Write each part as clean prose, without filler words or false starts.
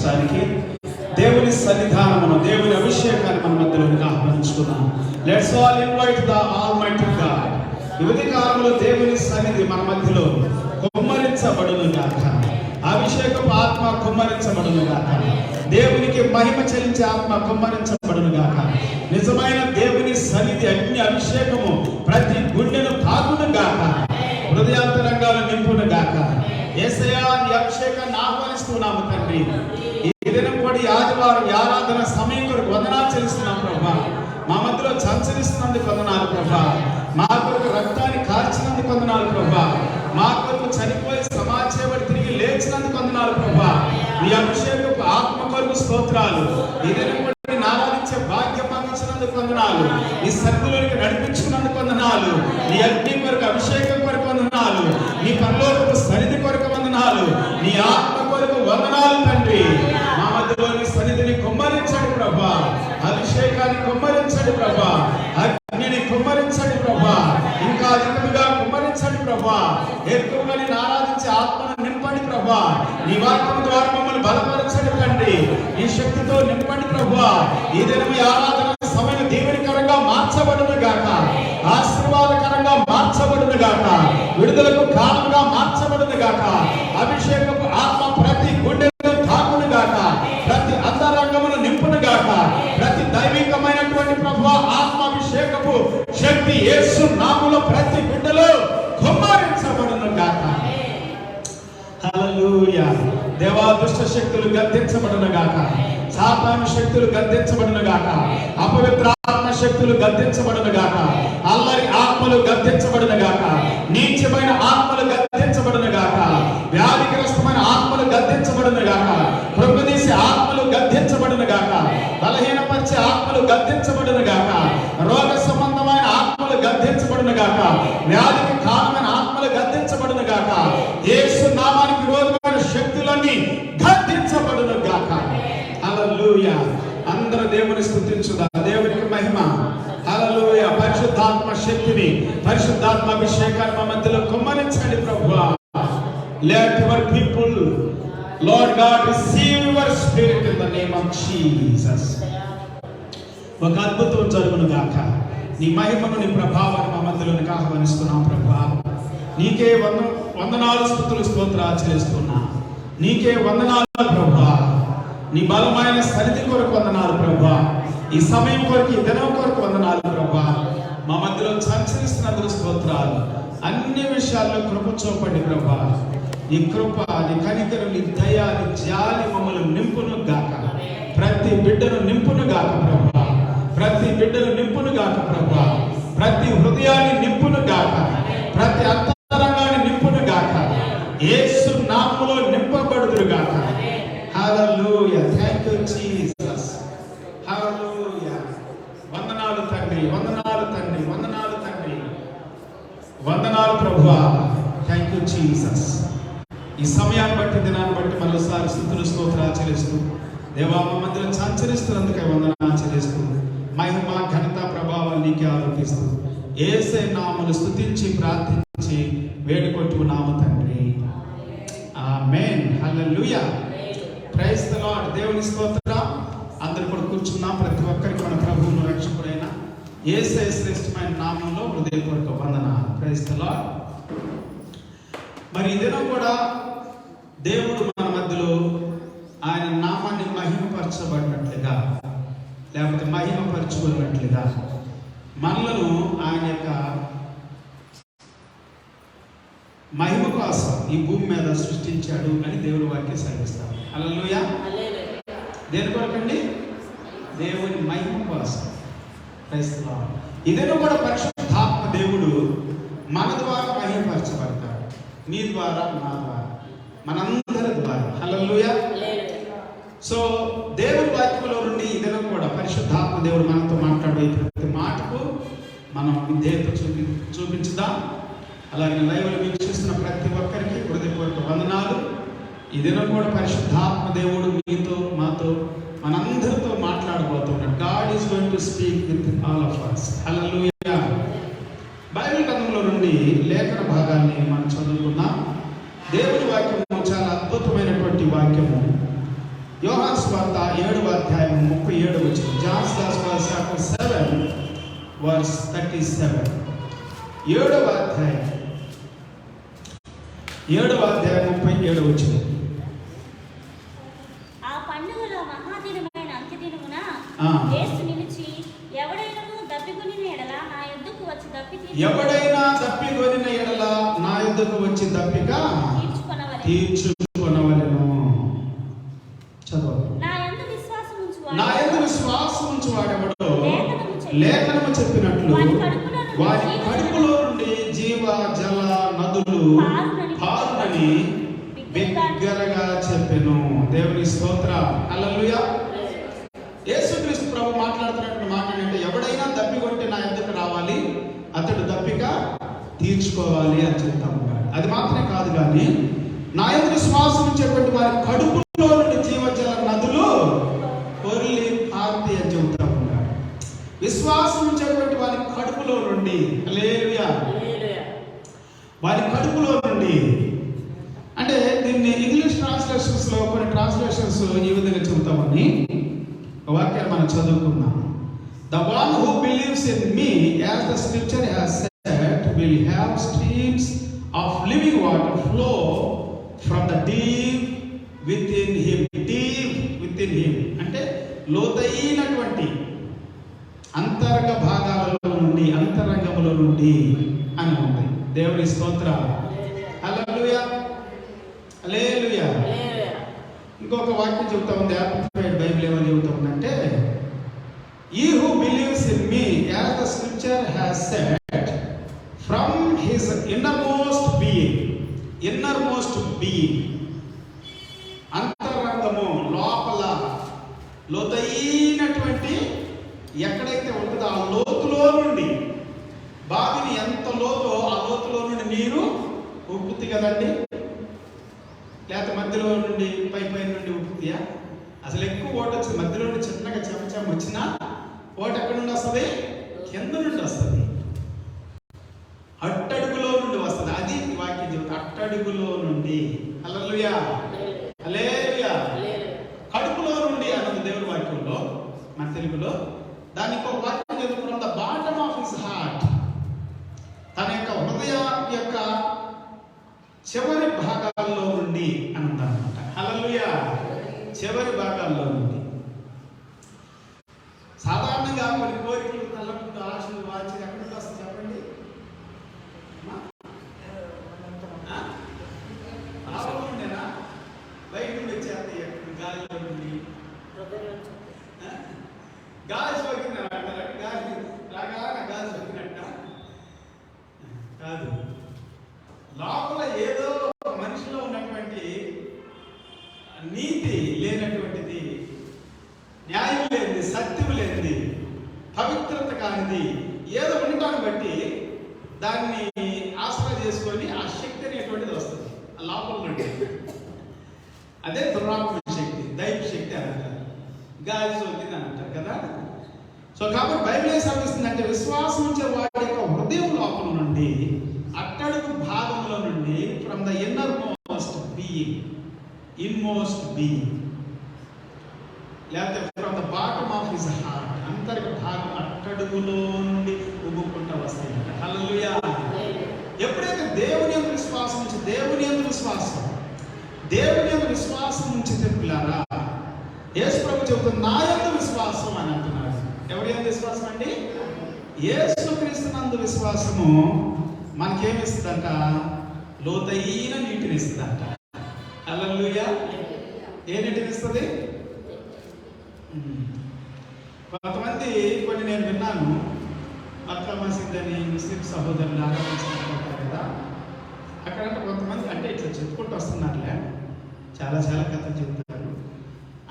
ఆరాధించడానికి దేవుని సన్నిధానమును, దేవుని అభిషేకాన్ని మన మధ్యలోకి ఆహ్వానించుకున్నాం. Let's all invite the almighty God. ఈ ఉదయకాలంలో దేవుని సన్నిధి మన మధ్యలో కుమ్మరించబడును గాక. అభిషేకపు ఆత్మ కుమ్మరించబడును గాక. దేవునికి మహిమ చెల్లించే ఆత్మ కుమ్మరించబడును గాక. నిజమైన దేవుని సన్నిధి అగ్ని అభిషేకము ప్రతి గుండెను తాకును గాక. హృదయాంతరంగాలు నింపును గాక. యేసయ్యా నీ అభిషేకాన్ని ఆహ్వానిస్తున్నాము తండ్రి. ఈ దినం కూడా ఈ ఆదివారం ఆరాధన సమయం కొరకు వందనాలు చెల్లిస్తున్నాం ప్రభా. మా మధ్యలో సంచరిస్తున్నందుకు వందనాలు ప్రభా. మా కొరకు రక్తాన్ని కార్చినందుకు వందనాలు ప్రభా. మా కొరకు చనిపోయి సమాజేయబడి తిరిగి లేచినందుకు వందనాలు ప్రభా. నీ అభిషేకపు ఆత్మ కొరకు స్తోత్రాలు. ఈ దినం కూడా ఆరాధించే భాగ్యం అందించినందుకు వందనాలు. నీ సన్నిధిలోనికి నడిపించుకున్నందుకు వందనాలు. నీ అగ్ని కొరకు, అభిషేకం కొరకు వందనాలు. నీ పరలోకపు సన్నిధి కొరకు వందనాలు. నీ ఆత్మ కొరకు వందనాలు తండ్రి. మా మధ్యలోని సన్నిధిని కుమ్మరించండి ప్రభా. అభిషేకాన్ని కుమ్మరించండి ప్రభా. అగ్నిని కుమ్మరించండి ప్రభా. ఇంకా అధికముగా కుమ్మరించండి ప్రభా. ఎక్కువగా నేను ఆరాధించే ఆత్మను నింపండి ప్రభా. నీ వాక్యం ద్వారా మమ్మల్ని బలపరచండి తండ్రి. నీ శక్తితో నింపండి ప్రభా. ఈ దినం ఈ ఆరాధన సమయం దీవెనకరంగా మార్చబడును గాక. ఆశీర్వాదకరంగా మార్చబడును గాక. విడుదలకు కారణంగా మార్చబడును గాక. అభిషేకపు ఆత్మ ప్రతి గుండెను తాకును గాక. ప్రతి అంతరంగమును నింపును గాక. ప్రతి దైవికమైనటువంటి ప్రభువా ఆత్మాభిషేకపు శక్తి యేసు నామములో ప్రతి గుండెలో కుమ్మరించబడును గాక. హల్లెలూయా. దేవా దుష్ట శక్తులు గద్దించబడును గాక. సాతాను శక్తులు గద్దించబడును గాక. అపవిత్ర ఆత్మ శక్తులు గద్దించబడును గాక. అల్లరి ఆత్మలు గద్దించబడును గాక. నీచమైన ఆత్మలు గద్దించబడును గాక. వ్యాధిగ్రస్తమైన ఆత్మలు గద్దించబడును గాక. కృంగదీసే ఆత్మలు గద్దించబడును గాక. బలహీనపరిచే ఆత్మలు గద్దించబడును గాక. రోగ సంబంధమైన ఆత్మలు గద్దించబడును గాక. వ్యాధికి కారణమైన ఆత్మలు గద్దించబడును గాక. యేసు నామానికి విరోధమైన శక్తులన్నీ గద్దించబడును గాక. హల్లెలూయా. అందరూ దేవుని స్తుతించుదా. దేవునికి మహిమ. హల్లెలూయా. పరిశుద్ధాత్మ శక్తిని, పరిశుద్ధాత్మ అభిషేకాన్ని మా మధ్యలో కుమ్మరించండి ప్రభువా. Let your people, Lord God, receive your spirit in the name of Jesus. ఒక అద్భుతం జరుగును గాక. నీ మహిమను, నీ ప్రభావాన్ని మా మధ్యలోనికి ఆహ్వానిస్తున్నాం ప్రభువా. నీకే వందనాలు, స్తుతులు, స్తోత్రాలు చెల్లిస్తున్నా. నీకే వందనాలు ప్రభువా. నీ బలమైన సన్నిధి కొరకు వందనాలు ప్రభువా. ఈ సమయం కొరకు, ఈ దినం కొరకు వందనాలు ప్రభువా. మా మధ్యలో సంచరిస్తున్నందుకు స్తోత్రాలు. అన్ని విషయాల్లో కృప చూపండి ప్రభువా. నీ కృప, నీ కనికరం, నీ దయ, నీ జాలి మమ్మల్ని నింపును గాక. ప్రతి బిడ్డను నింపును గాక ప్రభువా. ప్రతి బిడ్డను నింపును గాక ప్రభువా. ప్రతి హృదయాన్ని నింపును గాక. ప్రతి అంతరంగాన్ని నింపును గాక. యేసు నామములో నింపబడుదురు గాక. Hallelujah. Thank you Jesus. Hallelujah. వందనాలు తండ్రి, వందనాలు తండ్రి, వందనాలు తండ్రి, వందనాలు ప్రభువా. Thank you Jesus. ఈ సమయాన్ని బట్టి, దినాన్ని బట్టి మరోసారి స్తుతులు, స్తోత్రాలు చెల్లిస్తూ దేవా మా మధ్యలో సంచరిస్తున్నందుకే వందనాలు చెల్లిస్తూ మహిమ, ఘనత, ప్రభావాలు నీకే ఆరోపిస్తూ యేసే నామమును స్తుతించి ప్రార్థించి వేడుకొంటున్నాము తండ్రి. Amen. Hallelujah. Praise the Lord. దేవుని స్తోత్రం. అందరూ కూడా కూర్చున్నాం. ప్రతి ఒక్కరికి మన ప్రభువును రక్షకుడైన యేసే శ్రేష్టమైన నామంలో హృదయపూర్వక వందనాలు. Praise the Lord. మరి ఇదేనో కూడా దేవుడు మన మధ్యలో ఆయన నామాన్ని మహిమపరచబడినట్లుగా, లేకపోతే మహిమపరచుకున్నట్లుగా మనలను ఆయన యొక్క మహిమ కోసం ఈ భూమి మీద సృష్టించాడు అని దేవుని వాక్యం సెలవిస్తాడు. హల్లెలూయా. దేని కొరకండి? దేవుని మహిమ కోసం. Praise the lord. ఇదేనో కూడా పరిశుద్ధాత్మ దేవుడు మన ద్వారా మహిమపరచబడతాడు. మీ ద్వారా, నా ద్వారా, మనందరి ద్వారా. హల్లెలూయా. సో దేవుని వాక్యంలో నుండి ఇదేనో కూడా పరిశుద్ధాత్మ దేవుడు మనతో మాట్లాడే ప్రతి మాటకు మనం విధేయత చూపించుదాం. అలాగే లైవ్లో వీక్షిస్తున్న ప్రతి ఒక్కరికి హృదయపూర్వక వందనాలు. ఈ దినం కూడా పరిశుద్ధాత్మ దేవుడు మీతో, మాతో, మనందరితో మాట్లాడబోతున్నాడు. God is going to speak with all of us. Hallelujah. Bible గ్రంథంలో నుండి లేఖన భాగాన్ని మనం చదువుకున్నాం. దేవుని వాక్యము చాలా అద్భుతమైనటువంటి వాక్యము. యోహాను సువార్త 7వ అధ్యాయం 37 వచనం. John's gospel chapter 7 verse 37. 7వ అధ్యాయం 37 వచనం. ఆ పండుగలో మహాదినమైన అంత్యదినమున యేసు నిలిచి ఎవడైనా దప్పికొనిన ఎడల నా యొద్దకు వచ్చి దప్పిక తీర్చుకొనవలెను. చదువు. నా యందు విశ్వాసం ఉంచువాడెవడో లేఖనము చెప్పినట్లు వారి కడుపులో నుండి జీవ జల నదులు పారునని బిగ్గరగా చెప్పెను. దేవుని స్తోత్రం. హల్లెలూయా. యేసుక్రీస్తు ప్రభు మాట్లాడుతున్నటువంటి మాట ఏంటంటే, ఎవడైనా దప్పికొంటే నా యొద్దకు రావాలి, అతడు దప్పిక తీర్చుకోవాలి అని చెప్తా ఉన్నాడు. అది మాత్రమే కాదు, కానీ నా యందు విశ్వాసం ఉంచేటువంటి వారి కడుపులో నుండి జీవజల నదులు పొర్లి పారుతాయి అని చెబుతా ఉన్నాడు. విశ్వాసం ఉంచేటువంటి వారి కడుపులో నుండి, హల్లెలూయా, వారి కడుపులో నుండి అంటే దీన్ని ఇంగ్లీష్ ట్రాన్స్లేషన్స్ లో కొన్ని ట్రాన్స్లేషన్స్ ఈ విధంగా చెబుతామని వాక్యాన్ని మనం చదువుకున్నాం. The one who believes in me, as the scripture has said, will have streams of living water flow from the deep within him. Deep within him అంటే లోతైనటువంటి అంతరంగ భాగాలలో నుండి, అంతరంగములో నుండి అని ఉంది. దేవుని స్తోత్రం. హల్లెలూయా, హల్లెలూయా. ఇంకొక వాక్యం చెబుతా ఉంది, యాంప్లిఫైడ్ బైబిల్ ఏమని చెబుతా ఉందంటే, he who believes in me, as the scripture has said, from his innermost being అంతరంగము లోపల లోతైనటువంటి ఎక్కడైతే ఉంటుందో ఆ లోతులో నుండి, బావిని ఎంత లోతో ఆ లోతులో నుండి నీరు ఉప్పుతుంది కదండి, లేకపోతే మధ్యలో నుండి పై నుండి ఉప్పుతుందియా? అసలు ఎక్కువ ఓట వచ్చింది మధ్యలో నుండి చిన్నగా చెమచం వచ్చినా ఓట ఎక్కడ నుండి వస్తుంది? కింద నుండి వస్తుంది, అట్టడుగులో నుండి వస్తుంది. అది వాక్యం చెబుతుంది, అట్టడుగులో నుండి. హల్లెలూయా, హల్లెలూయా. కడుపులో నుండి అన్నది దేవుని వాక్యంలో, మన తెలుగులో. దానికి ఒక వాక్యం చెబుతుంది, from the bottom of his heart, తన యొక్క హృదయం యొక్క చివరి భాగాల్లో నుండి అన్నమాట. హల్లెలూయా, చివరి భాగాల్లో నుండి. సాధారణంగా కొన్ని కోరికలు, తలపులు, ఆశలు, వాంఛలు ఎక్కడి నుండి వస్తుంది చెప్పండి? ఉండేనా? బయట నుండి వచ్చేది ఎక్కడ? గాలిలో నుండి. గాలి సోకింది అంటారు, గాలి రాగా గాలి సోకినట్ట కాదు. లోపల ఏదో మనిషిలో ఉన్నటువంటి నీతి లేనటువంటిది, న్యాయం లేనిది, సత్యం లేనిది, పవిత్రత కానిది ఏదో ఉండటాన్ని బట్టి దాన్ని ఆసరా చేసుకొని ఆ శక్తి అనేటువంటిది వస్తుంది ఆ లోపల నుండి. అదే దురాత్మ శక్తి, దైవ శక్తి అని అంటారు, గాలి సోకింది అని అంటారు కదా. సో కాబట్టి బైబిల్ ఏం సాధిస్తుందంటే, విశ్వాసం ఉంచే వాడి యొక్క హృదయం లోపల నుండి, అట్టడుగు భాగంలో నుండి, ఫ్రమ్ ద ఇన్నర్మోస్ట్ బీయింగ్, లేకపోతే from the bottom of his heart, అంతర్గ భాగం అట్టడుగులో నుండి ఉబ్బుకుంటూ వస్తాయి. హల్లెలూయా. ఎప్పుడైతే దేవుని యందు విశ్వాసం ఉంచి, దేవుని యందు విశ్వాసం ఉంచి తెలుపులారా, యేసు ప్రభు చెబుతుంది, నా యందు విశ్వాసం అని అంటున్నాడు. ఎవరి యందు విశ్వాసం అండి? యేసుక్రీస్తునందు విశ్వాసము మనకేమిస్తుందంట? లోతైన నీటిని ఇస్తుందంట. హల్లెలూయా. ఏ నీటిని ఇస్తుంది? కొంతమంది, కొన్ని నేను విన్నాను, మక్కా మసీద్ అని ముస్లిం సహోదరులు ఆరాధించుకుంటారు కదా, అక్కడంటే కొంతమంది అంటే ఇట్లా చెప్పుకుంటూ వస్తున్నారులే, చాలా కథలు చెప్తారు.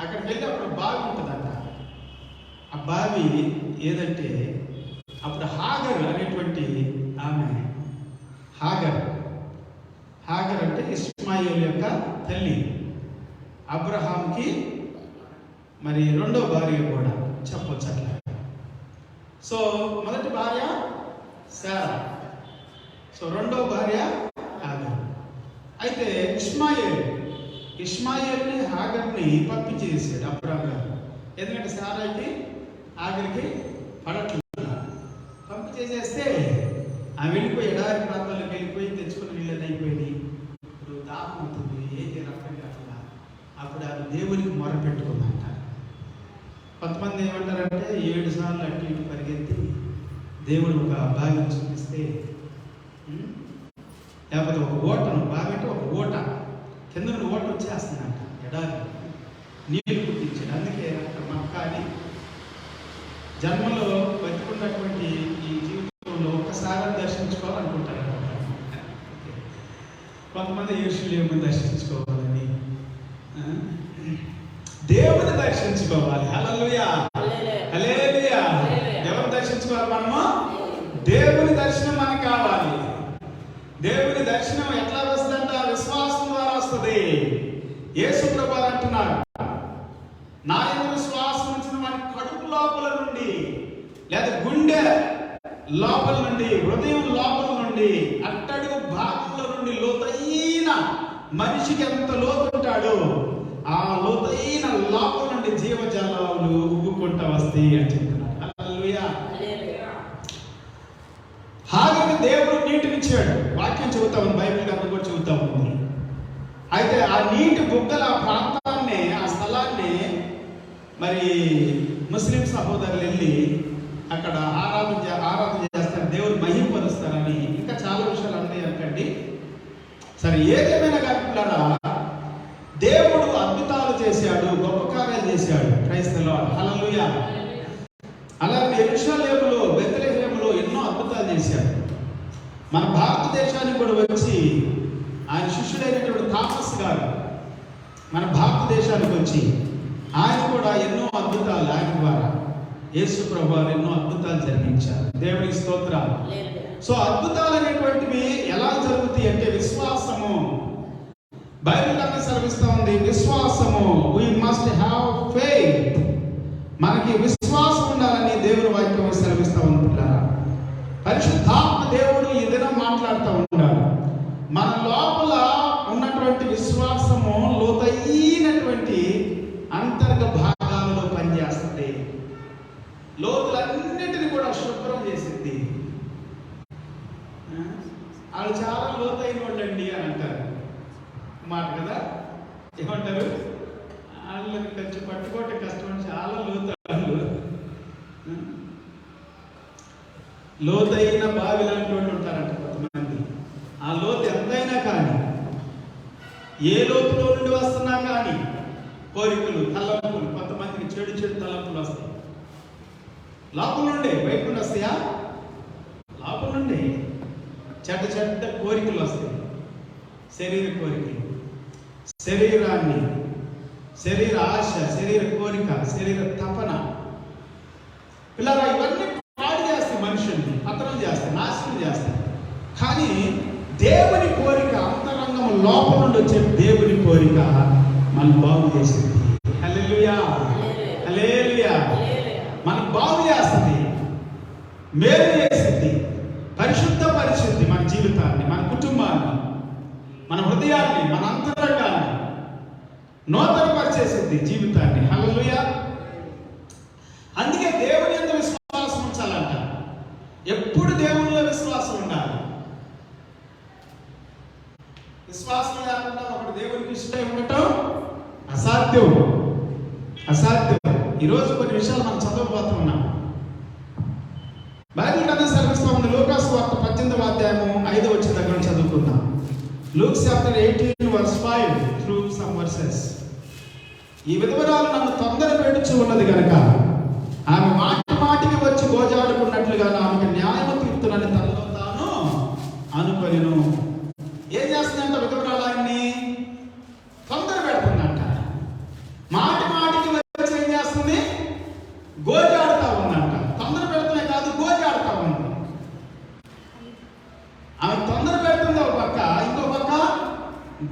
అక్కడికి వెళ్ళి అప్పుడు బావి ఉంటుందంట. ఆ బావి ఏదంటే, అప్పుడు హాగర్ అనేటువంటి ఆమె, హాగర్ అంటే ఇస్మాయిల్ యొక్క తల్లి, అబ్రహాంకి మరి రెండో భార్య కూడా చెప్పొచ్చు అట్లా. సో మొదటి భార్య శారా, సో రెండో భార్య హాగర్. అయితే ఇస్మాయిల్ ఇష్మాయేల్ని హాగర్ని పంపించేసాడు అబ్రాహాం గారు. ఎందుకంటే సారాయికి ఆఖరికి పడట్లేదు. పంపించేసేస్తే ఆమె వెళ్ళిపోయి ఎడారి ప్రాంతాలకు వెళ్ళిపోయి తెచ్చుకుని నీళ్ళని అయిపోయింది. ఇప్పుడు దాహం అవుతుంది, ఏది రక్తం కాకుండా. అప్పుడు ఆమె దేవునికి మొర పెట్టుకుందంట. కొంతమంది ఏమంటారంటే 7 సార్లు అటు ఇటు పరిగెత్తి దేవుడు ఒక భాగం చూపిస్తే, లేకపోతే ఒక ఓటను బాగంటే ఒక ఓట కింద నుండి ఓట వచ్చేస్తుందంట. ఎడారి నీళ్లు పుట్టించాడు. అందుకే అక్కడ మక్కాని జన్మలో బతికున్నటువంటి ఈ జీవితంలో ఒక్కసారి దర్శించుకోవాలనుకుంటారు. కొంతమంది యేషూలేముని దర్శించుకోవాలని, దేవుని దర్శించుకోవాలి. హల్లెలూయా, హల్లెలూయా. ఎవరు దర్శించుకోవాలి? మనము దేవుని దర్శనం మనకు కావాలి. దేవుని దర్శనం ఎట్లా వస్తుందంట? విశ్వాసం ద్వారా వస్తుంది. యేసు ప్రభువు అంటున్నారు, నా యందు విశ్వాసం ఉంచిన వాని కడుపు లోపల నుండి, లేదా గుండె లోపల నుండి, హృదయం లోపల నుండి, అట్టడుగు భాగంలో నుండి లోతైన మనిషికి ఎంత లోతు ఉంటాడో ఆ లోతైన లోపల నుండి జీవజాలాలు ఉబ్బుకుంటా వస్తాయి అని చెప్తున్నారు. హల్లెలూయా. హాగరుకి దేవుడు నీటినిచ్చాడు. వాక్యం చెబుతామని బైబిల్ గ్రంథం కూడా చెబుతా ఉంది. అయితే ఆ నీటి బుగ్గల ప్రాంతాన్ని, ఆ స్థలాన్ని మరి ముస్లిం సహోదరులు వెళ్ళి అక్కడ ఆరాధన చేస్తారు, దేవుడు మహిమపరుస్తారని. ఇంకా చాలా విషయాలు ఉన్నాయి అనుకోండి. సరే, ఏదేమైనా కాకుండా దేవుడు అద్భుతాలు చేశాడు, గొప్ప కార్యాలు చేశాడు. ప్రైజ్ ది లార్డ్, హల్లెలూయా. అలాగే యెరూషలేములో, బెత్లెహేములో ఎన్నో అద్భుతాలు చేశాడు. మన భారతదేశానికి కూడా వచ్చి ఆయన శిష్యుడైనటువంటి థామస్ గారు మన భారతదేశానికి వచ్చి ఆయన కూడా ఎన్నో అద్భుతాలు, ఆయన ద్వారా యేసు ప్రభువారు ఎన్నో అద్భుతాలు జరిగించారు. దేవునికి స్తోత్రాలు. సో అద్భుతాలు అనేటువంటివి ఎలా జరుగుతాయి అంటే విశ్వాసము. బైబిల్ అన్ని సెలవిస్తూ ఉంది, విశ్వాసము. we must have faith. మనకి విశ్వాసం ఉండాలని దేవుని వాక్యం సెలవిస్తూ ఉంటున్నారా. పరిశుద్ధాత్మ దేవుడు ఈ దినం మాట్లాడుతూ ఉంటారు. మన లోపల ఉన్నటువంటి విశ్వాసము లోతైనటువంటి అంతర్గత భాగాలలో పనిచేస్తుంది. లోతులన్నిటిని కూడా శుభ్రం చేసింది. వాళ్ళు చాలా లోతైన వాళ్ళండి అని అంటారు మాట కదా. ఏమంటారు? వాళ్ళని కొంచెం పట్టుకోవటం కష్టం, చాలా లోతైన బావి లాంటి వాళ్ళు ఉంటారంట కొంతమంది. ఆ లోతు ఎంతైనా కానీ, ఏ లోతులో నుండి వస్తున్నా కానీ కోరికలు, తలంపులు, కొంతమందికి చెడు తలంపులు వస్తాయి. లోపల నుండి, బయట నుండి వస్తాయా? లోపల నుండి చెడ్డ కోరికలు వస్తాయి. శరీర కోరికలు, శరీరాన్ని, శరీర ఆశ, శరీర కోరిక, శరీర తపన, పిల్లరా, ఇవన్నీ పాడు చేస్తాయి, మనుషుల్ని పతనం చేస్తాయి, నాశనం చేస్తాయి. కానీ దేవుని కోరిక, అంతరంగం లోపల నుండి వచ్చే దేవుని కోరిక మనం బాగు చేసింది. హల్లెలూయా, హల్లెలూయా. మనం బాగు చేస్తుంది, మేలు చేసింది, పరిశుద్ధపరిచింది మన జీవితాన్ని, మన కుటుంబాన్ని, మన హృదయాన్ని, మన అంతరంగాన్ని నూతనపరిచేసింది జీవితాన్ని. హల్లెలూయా. అందుకే దేవుని యందు విశ్వాసం ఉంచాలంట. ఎప్పుడు దేవునిలో విశ్వాసం ఉండాలి. విశ్వాసం లేకుండా ఒకటి దేవునికి ఇష్టమై ఉండటం అసాధ్యం, అసాధ్యం. ఈరోజు కొన్ని విషయాలు మనం చదవబోతున్నాం. బైబిల్ గ్రంథం సెలవిస్తూ ఉంది. లూకా సువార్త 18వ అధ్యాయము 5వ వచనం దగ్గర చదువుకుందాం. Luke chapter 18 verse 5 through some verses. ఈ విధవరాలు నన్ను తొందర పెడుచు ఉన్నది కనుక ఆమె మాటికి వచ్చి గోజాడుకున్నట్లుగా ఆమెకు న్యాయము తీర్చునని తనలో తాను అనుకొనెను. ఏం చేస్తుందంట విధవరాలు? ఆయన్ని తొందర పెడుతుందంట. మాటికి వచ్చి ఏం చేస్తుంది? గోజాడుతా ఉందంట. తొందర పెడుతున్నా కాదు, గోజాడుతా ఉంది. ఆమె తొందర పెడుతుంది ఒక పక్క, ఇంకో పక్క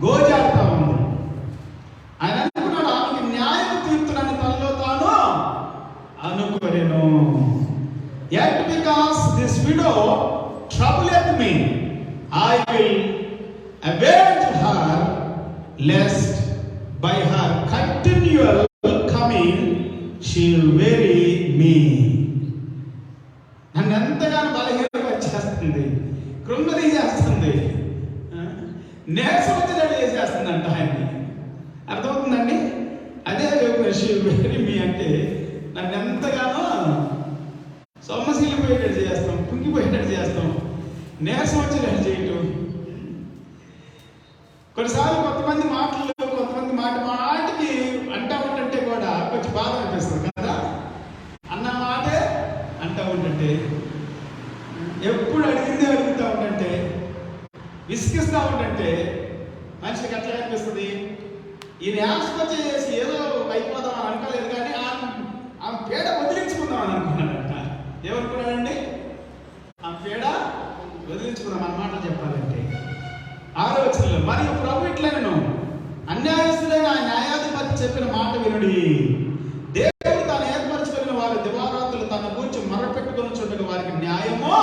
గోజాడుతా ఉంది. ఆయన అనుకున్నాడు ఆమెకి న్యాయం తీర్చునని తనలో తాను అనుకొనెను. Yet because this widow troubleth me, I will avenge her, lest by her continual coming she will weary me. నన్ను ఎంతగానో బలహీనపరిచేస్తుంది, కృంగలి చేస్తుంది, నేర్చుకుంటున్నట్టు చేసేస్తుందంట ఆయన్ని. అర్థమవుతుందండి? అదే షీ విల్ వెరీ మీ అంటే నన్ను ఎంతగానో సొమ్మసిల్లిపోయేటట్టు చేస్తాం, కుంగిపోయేటట్టు చేస్తాం, నేసం వచ్చేటట్టు చేయటం. కొన్నిసార్లు కొంతమంది మాటికి అంటా ఉంటుంటే కూడా కొంచెం బాధ అనిపిస్తుంది కదా. అన్న మాటే అంటా ఉంటుంటే, ఎప్పుడు అడిగిందే అడుగుతూ ఉంటుంటే, విసిగిస్తూ ఉంటుంటే మనిషికి ఎట్లా అనిపిస్తుంది? ఈయన యాక్స్పర్ట్ చేసి ఏదో అయిపోదాం అని అనుకోలేదు, కానీ ఆమె పేడ వదిలించుకుందాం అని అనుకున్నాడంట. ఏమనుకున్నాడండి? ఆ పేడ వదిలించుకుందాం అన్నమాట చెప్పాలంటే. ఆలోచనలు మరియు ప్రభు ఇట్లను అన్యాయస్తులైన ఆ న్యాయాధిపతి చెప్పిన మాట వినుడి. దేవుడు తాను ఏర్పరచుకున్న వారి దివారాత్రులు తన గురించి మొరపెట్టుకుని చుట్టూ వారికి న్యాయమో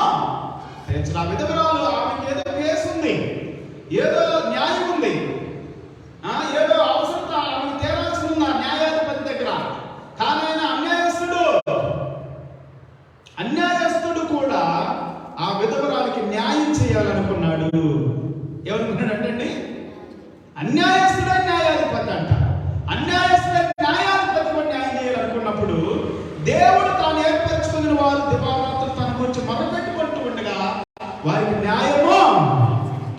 తీర్చిన. ఆ విధవరాలు, ఆమెకి ఏదో కేసు ఉంది, ఏదో న్యాయం ఉంది, ఏదో అవసరం ఆమెకు తీరాల్సి ఉంది ఆ న్యాయాధిపతి దగ్గర. కానీ ఆయన అన్యాయస్తుడు కూడా ఆ విధవరాలకి న్యాయం చేయాలనుకున్నాడు. ఏమనుకున్నాడంటండి? అన్యాయస్తుడే న్యాయాధిపతి అంట. అన్యాయస్తుడే న్యాయాధిపతి కూడా న్యాయం చేయాలనుకున్నప్పుడు దేవుడు తాను ఏర్పరచుకున్న వారు దివారాత్రులు తన గురించి మొరపెట్టుకుంటూ ఉండగా వారికి న్యాయము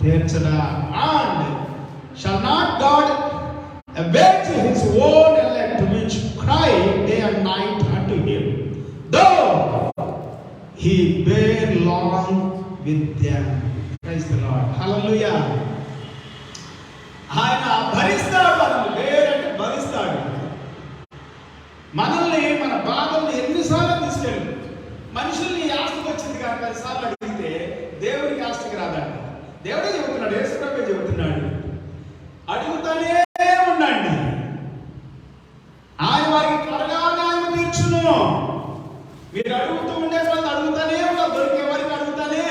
తీర్చడా. And shall not God avenge his own elect which cry day and night unto him, though he bear long with them. Praise the Lord. Hallelujah. ఆయన భరిస్తాడు, మనల్ని వేరంటే భరిస్తాడు. మనల్ని, మన బాధల్ని ఎన్నిసార్లు తీసుకెళ్ళి మనుషుల్ని ఆస్తికి వచ్చింది కానీ 10 సార్లు అడిగితే దేవునికి ఆస్తికి రాదంట. దేవుడే చెబుతున్నాడు, యేసుప్రభువే చెబుతున్నాడు, అడుగుతానే ఉండండి, ఆయన వారికి త్వరగా న్యాయం తీర్చును. మీరు అడుగుతూ ఉండే వాళ్ళు అడుగుతానే ఉండాలి, దొరికే వారికి అడుగుతానే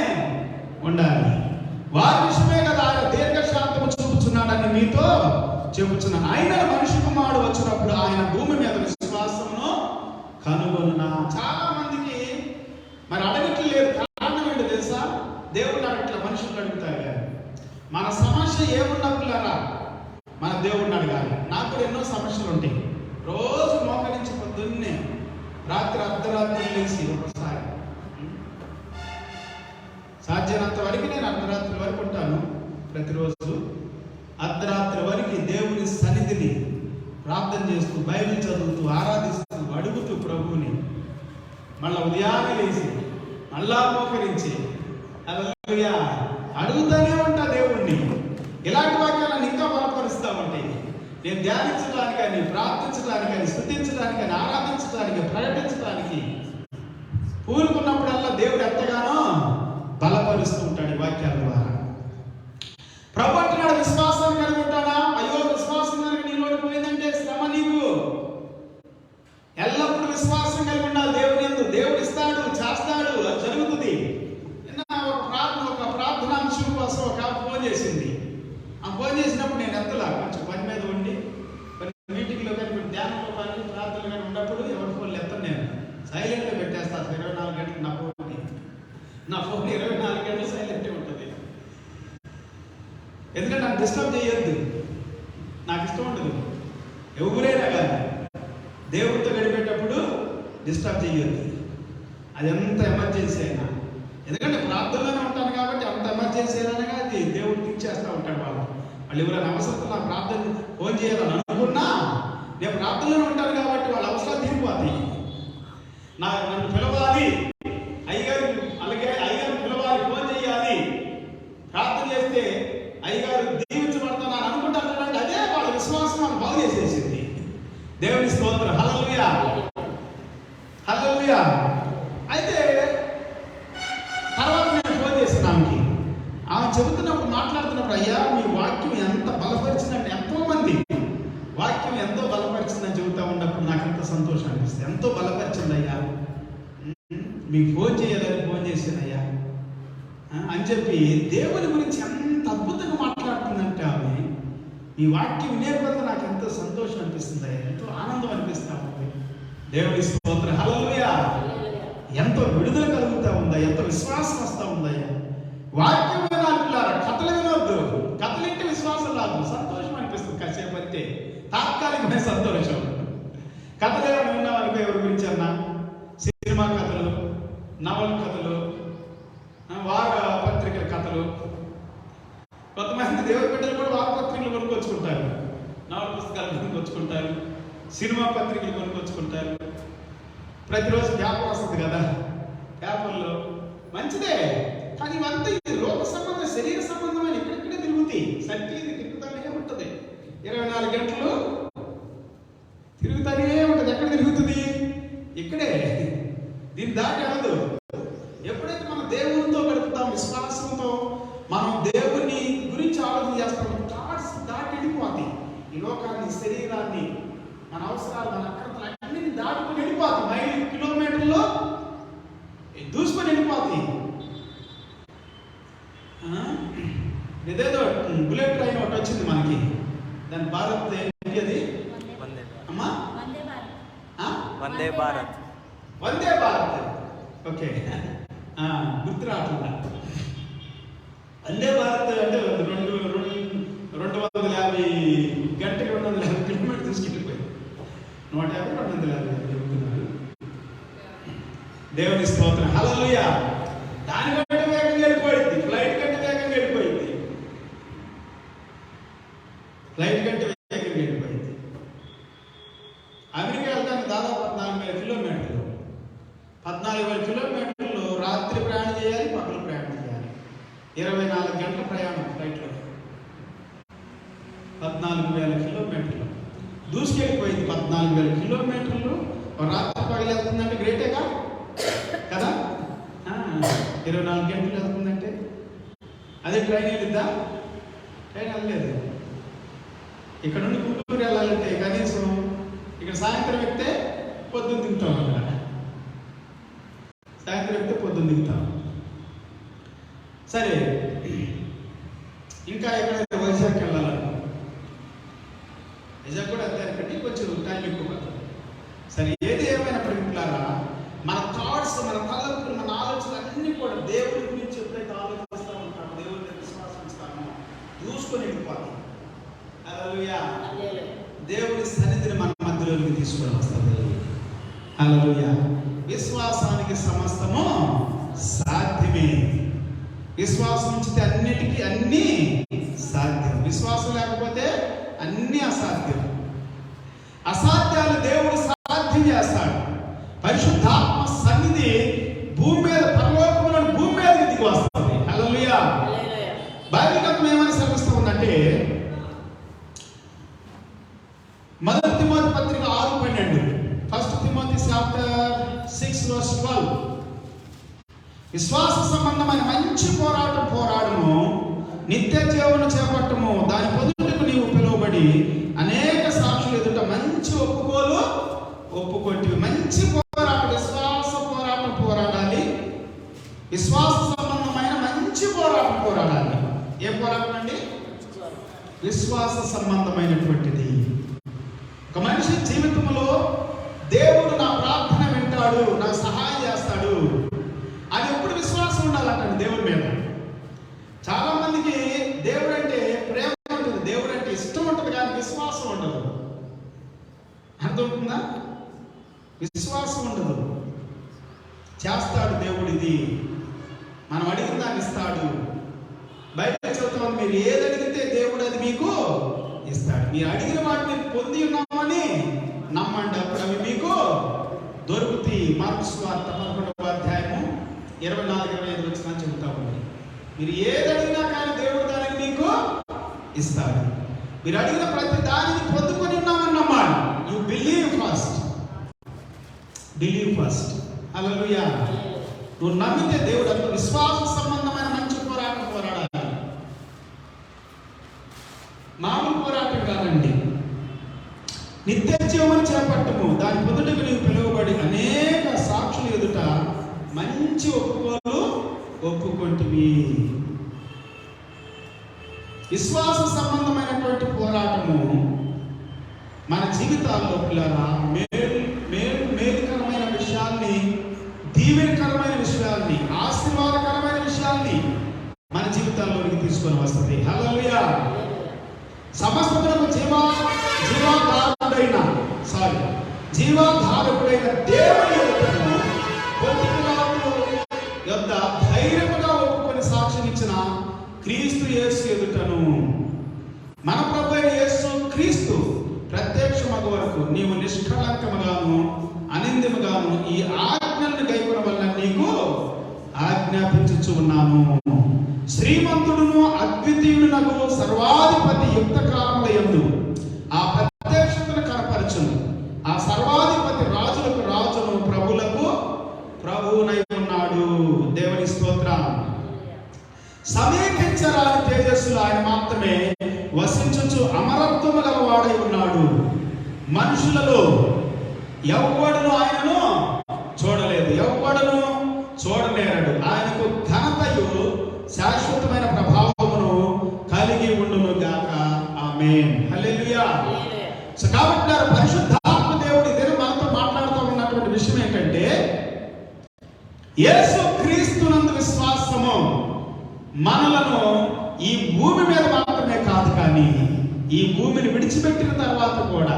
ఉండాలి. వారి విషయమే కదా ఆయన దీర్ఘశాంతము చూపుచున్నాడని మీతో చెబుతున్నాను. ఆయన మనిషి కుమారుడు వచ్చినప్పుడు ఆయన భూమి మీద విశ్వాసమును కనుగొనునా. చాలా మందికి మరి అడగట్లు లేదు. కారణం ఏంటో తెలుసా? దేవుడు అడగట్ల, మనుషులు అడుగుతారు. కానీ మన సమస్య ఏమున్నప్పులారా మన దేవుడిని అడగాలి. నాకు కూడా ఎన్నో సమస్యలు ఉంటాయి. రోజు మోకరించి పొద్దున్నే రాత్రి అర్ధరాత్రి లేచి, ఒకసారి సాధ్యమైనంత వరకు నేను అర్ధరాత్రి వరకు ఉంటాను. ప్రతిరోజు అర్ధరాత్రి వరకు దేవుని సన్నిధిని ప్రార్థన చేస్తూ, బైబిల్ చదువుతూ, ఆరాధిస్తూ, అడుగుతూ ప్రభువుని. మళ్ళా ఉదయాన్నే లేచి మళ్ళా మోకరించి హల్లెలూయా అడుగుతూనే ఉంటా దేవుణ్ణి. ఇలాంటి వాక్యాలను ఇంకా బలపరుస్తూ ఉంటాయి. నేను ధ్యానించడానికని, ప్రార్థించడానికని, స్తుతించడానికని, ఆరాధించడానికి, ప్రకటించడానికి పూనుకున్నప్పుడల్లా దేవుడు ఎంతగానో బలపరుస్తూ ఉంటాడు ఈ వాక్యాల ద్వారా. ప్రభు అంటున్నాడు, విశ్వాసాన్ని కలిగి ఉంటానా? అయ్యో, విశ్వాసం కనుక నీలో పోయిందంటే శ్రమ. నీకు ఎల్లప్పుడూ విశ్వాసం కలిగి ఉండాలి దేవుని యందు. దేవుడు ఇస్తాడు, చేస్తాడు, అది జరుగుతుంది. ఒక ప్రార్థనాంశం కోసం ఒక ఫోన్ చేసింది. ఆ ఫోన్ చేసినప్పుడు నేను ఎంతలా కొంచెం పని మీద ఉండి, మీటింగ్లో కానీ, ధ్యానంలో కానీ, ప్రార్థనలు కానీ ఉన్నప్పుడు ఎవరి ఫోన్లు ఎత్తాను. నేను సైలెంట్గా పెట్టేస్తాను. 24 గంటలు నా ఫోన్ 24 గంటలు సైలెంట్గా ఉంటుంది. ఎందుకంటే నాకు డిస్టర్బ్ చేయొద్దు, నాకు ఇష్టం ఉండదు. ఎవరైనా కానీ దేవుడితో గడిపేటప్పుడు డిస్టర్బ్ చేయొద్దు, అది ఎంత ఎమర్జెన్సీ అయినా. ఎందుకంటే ప్రార్థనలోనే ఉంటాను కాబట్టి అంత ఎమర్జెన్సీ అయినా అది దేవుడు తీర్చేస్తూ ఉంటాడు. వాళ్ళు ఎవరైనా అవసరం నా ప్రార్థన ఫోన్ చేయాలని అనుకున్నా, నేను ప్రార్థనలోనే ఉంటాను కాబట్టి వాళ్ళ అవసరాలు తీరిపోతాయి. నన్ను పిలవాలి, అయ్యగారు, అలాగే అయ్యగారు పిలవాలి, ఫోన్ చేయాలి, ప్రార్థన చేస్తే అయ్యగారు దీవించబడతాను అని అనుకుంటారు. అదే వాళ్ళ విశ్వాసం మనం బాగు చేసేసింది. దేవుని స్తోత్రం. హల్లెలూయా, హల్లెలూయా. అయితే తర్వాత నేను ఫోన్ చేశాను ఆమెకి. ఆమె చెబుతున్నప్పుడు, మాట్లాడుతున్నప్పుడు, అయ్యా మీ వాక్యం ఎంత బలపరిచిందంటే, ఎంతో మంది వాక్యం ఎంతో బలపరిచిందని చెబుతా ఉన్నప్పుడు నాకు ఎంత సంతోషం అనిపిస్తుంది. ఎంతో బలపరిచింది అయ్యా, మీకు ఫోన్ చేయాలని ఫోన్ చేశానయ్యా అని చెప్పి దేవుని గురించి ఎంత అద్భుతంగా మాట్లాడుతుందంటే ఆమె. ఈ వాక్యం వినే కొద్ది నాకు ఎంతో సంతోషం అనిపిస్తుంది, ఎంతో ఆనందం అనిపిస్తా ఉంది. దేవుని స్తోత్రం, హల్లెలూయా. ఎంతో విడుదల కలుగుతా ఉందా, ఎంతో విశ్వాసం వస్తూ ఉందయ్యా. వాక్యం వినాలి, కథలు వినొద్దు. కథలింటే విశ్వాసం రాదు, సంతోషం అనిపిస్తుంది కాసేపు అంతే, తాత్కాలికమైన సంతోషం. కథలు ఏమైనా విన్నామనుకో, ఎవరి గురించి అన్నా, సినిమా కథలు, నవల కథలు, వార పత్రికల కథలు. కొంతమంది దేవుడి బిడ్డలు కూడా వారపత్రికలు కొనుక్కొచ్చుకుంటారు, నవల పుస్తకాలు కొనుక్కొచ్చుకుంటారు, సినిమా పత్రికలు కొనుక్కొచ్చుకుంటారు. ప్రతిరోజు పేపర్ వస్తుంది కదా, పేపర్లో మంచిదే. కానీ ఇవంతా ఇది లోక సంబంధం, శరీర సంబంధమైన ఇక్కడిక్కడే తిరుగుతాయి. సర్టీ తిరుగుతానే ఉంటుంది, 24 గంటలు తిరుగుతానే ఉంటుంది. ఎక్కడ తిరుగుతుంది? ఇక్కడే, దీన్ని దాటి అవదు. ఎప్పుడైతే మనం దేవునితో గడుపుతాం, విశ్వాసంతో మనం దేవుని గురించి ఆలోచన చేస్తాం, థాట్స్ దాటి వెళ్ళిపోతాయి. ఈ లోకాన్ని, శరీరాన్ని, మన అవసరాలు, మన అక్రతలు అన్ని దాటుకుని వెళ్ళిపోతాయి. మైలు కిలోమీటర్లో దూసుకొని వెళ్ళిపోతాయి. ఇదేదో బుల్లెట్ ట్రైన్ ఒకటి వచ్చింది మనకి, దాని భారత్ ఏంటి అది అమ్మా? వందే భారత్. వందే భారత్, ఓకే. గుర్తు రావట్లా. వందే భారత్ అంటే 250 గంటకి 250 కిలోమీటర్ తీసుకెళ్ళిపోయింది. 150, 250 చెబుతున్నారు. దేవుని స్తోత్రం, హల్లెలూయా. దానికంటే వేగంగా వెళ్ళిపోయింది, ఫ్లైట్ కంటే వేగంగా వెళ్ళిపోయింది, ఫ్లైట్ కంటే వేగంగా వెళ్ళిపోయింది. అమెరికా వెళ్తానికి దాదాపు 14,000 కిలోమీటర్లు. 14,000 కిలోమీటర్లు రాత్రి ప్రయాణం చేయాలి, పగలు ప్రయాణం చేయాలి. 24 గంటల ప్రయాణం ఫ్లైట్లో. 14,000 కిలోమీటర్లు దూసుకెళ్ళిపోయింది. 14,000 కిలోమీటర్లు రాత్రి పగలు వెళ్తుందంటే గ్రేటేగా కదా. 24 గంటలు వెళ్తుందంటే అదే ట్రైన్ వెళ్ళిద్దా? ట్రైన్ వెళ్ళలేదు. ఇక్కడ నుండి గుంటూరు వెళ్ళాలంటే కనీసం ఇక్కడ సాయంత్రం ఎక్కితే పొద్దున్న దిగుతాం. అక్కడ సాయంత్రం ఎక్కితే పొద్దున్న దిగుతాం. సరే, ఇంకా ఎక్కడైతే వైజాగ్ వెళ్ళాలనుకో, వైజాగ్ కూడా అంతే అనుకోండి, కొంచెం టైం ఎక్కువ పడుతుంది. సరే, ఏది ఏమైనప్పటికీ మన థాట్స్, మన తలంపులు, మన ఆలోచనలు అన్నీ కూడా దేవుడి గురించి ఎప్పుడైతే ఆలోచిస్తూ ఉంటామో, దేవుడిని విశ్వాసిస్తామో చూసుకొని వెళ్ళిపోతాం. హల్లెలూయా. దేవుడి సన్నిధిని మన మధ్యలోకి తీసుకొని వస్తుంది. హల్లెలూయా. విశ్వాసానికి సమస్తము సాధ్యమే. విశ్వాసం ఉంచితే అన్నిటికీ అన్నీ సాధ్యం. విశ్వాసం లేకపోతే అన్నీ అసాధ్యం. అసాధ్యాలు దేవుడు సాధ్యం చేస్తాడు. పరిశుద్ధాత్మ సన్నిధి భూమి మీద, పరలోకంలో భూమి మీద దిగి వస్తుంది. హల్లెలూయా. బైబిల్ గ్రంథం ఏమని సెలవిస్తూ ఉందంటే, 1 తిమోతి పత్రిక 6:12, 1 తిమోతి చాప్టర్ 6:12, విశ్వాస సంబంధమైన మంచి పోరాటం పోరాడము, నిత్య జీవమును చేపట్టము, దాని పొదుటకు నీవు పిలువబడి అనేక సాక్షులు ఎదుట మంచి ఒప్పుకోలు ఒప్పుకొట్టివి. మంచి పోరాటం, విశ్వాస పోరాటం పోరాడాలి. విశ్వాస సంబంధమైన మంచి పోరాటం పోరాడాలి. ఏ పోరాటం అండి? విశ్వాస సంబంధమైనటువంటిది. ఒక మనిషి జీవితంలో దేవుడు నా ప్రార్థన వింటాడు, నాకు సహాయం చేస్తాడు, అది ఎప్పుడు విశ్వాసం ఉండాలంటాడు దేవుడి మీద. చాలా మందికి దేవుడు అంటే ప్రేమ ఉంటుంది, దేవుడు అంటే ఇష్టం ఉంటుంది, కానీ విశ్వాసం ఉండదు. అర్థమవుతుందా? విశ్వాసం ఉండదు. చేస్తాడు దేవుడు, ఇది మనం అడిగిన దాన్ని ఇస్తాడు. బయట చదువుతాం, మీరు ఏది అడిగితే దేవుడు అది మీకు ఇస్తాడు. మీరు అడిగిన వాటిని పొంది ఉన్నామని నమ్మండి, అప్పుడు అవి మీకు దొరుకుతాయి. మార్కు సువార్త 11వ అధ్యాయము 24-25 వచ్చిన చెబుతా ఉంది. మీరు ఏది అడిగినా కానీ దేవుడు దానికి మీకు ఇస్తాడు. మీరు అడిగిన ప్రతి దానిని పొందుకొని ఉన్నామని నమ్మాలి. You believe first, believe first. Hallelujah. నువ్వు నమ్మితే దేవుడు అంత విశ్వాస సంబంధమైన మంచి పోరాటం పోరాడాలి. మామూలు పోరాటం కాదండి. నిత్య జీవమును చేపట్టము, దాని పొదుటకు నీవు పిలువబడి అనేక సాక్షులు ఎదుట మంచి ఒప్పుకోలు ఒప్పుకొంటివి. విశ్వాస సంబంధమైనటువంటి పోరాటము మన జీవితాల్లో పిల్లరా మేలుకరమైన విషయాల్ని, దీవెనకరమైన విషయాల్ని, ఆశీర్వాదకరమైన విషయాల్ని మన జీవితాల్లోనికి తీసుకొని వస్తుంది. హల్లెలూయా. సమస్తమునకు జీవాధారకుడైన దేవుని యొద్ద ధైర్యముగా ఒప్పుకొని సాక్ష్యం ఇచ్చిన క్రీస్తు యేసు ఎదుటను, మన ప్రభువైన యేసు క్రీస్తు ప్రత్యక్షమగు వరకు నీవు నిష్కళంకముగాను అనింద్యముగాను ఈ ఆజ్ఞలను గైకొన వల్ల నీకు ఆజ్ఞాపించుచు ఉన్నాను. శ్రీమంతుడును అద్వితీయుడునగు సర్వాధిపతి యుక్త కాలముల యందు ఆ ప్రత్యక్షతను కనపరచును. ఆ సర్వాధిపతి రాజులకు రాజును, ప్రభులకు ప్రభువునై ఉన్నాడు. దేవుని స్తోత్రం. సమీపించరాని తేజస్సులు ఆయన మాత్రమే వసించుచు అమరత్వము గలవాడై ఉన్నాడు. మనుషులలో ఎవ్వడును ఆయనను చూడలేదు, ఎవ్వడును చూడలేరడు. ఆయనకు ఘనతయు శాశ్వతమైన ప్రభావమును కలిగి ఉండును గాక. ఆమేన్. హల్లెలూయా. సో కాబట్టి పరిశుద్ధాత్మ దేవుడి ఇదే మనతో మాట్లాడుతూ ఉన్నటువంటి విషయం ఏంటంటే, యేసు క్రీస్తునందు విశ్వాసము మనలను ఈ భూమి మీద మాత్రమే కాదు, కానీ ఈ భూమిని విడిచిపెట్టిన తర్వాత కూడా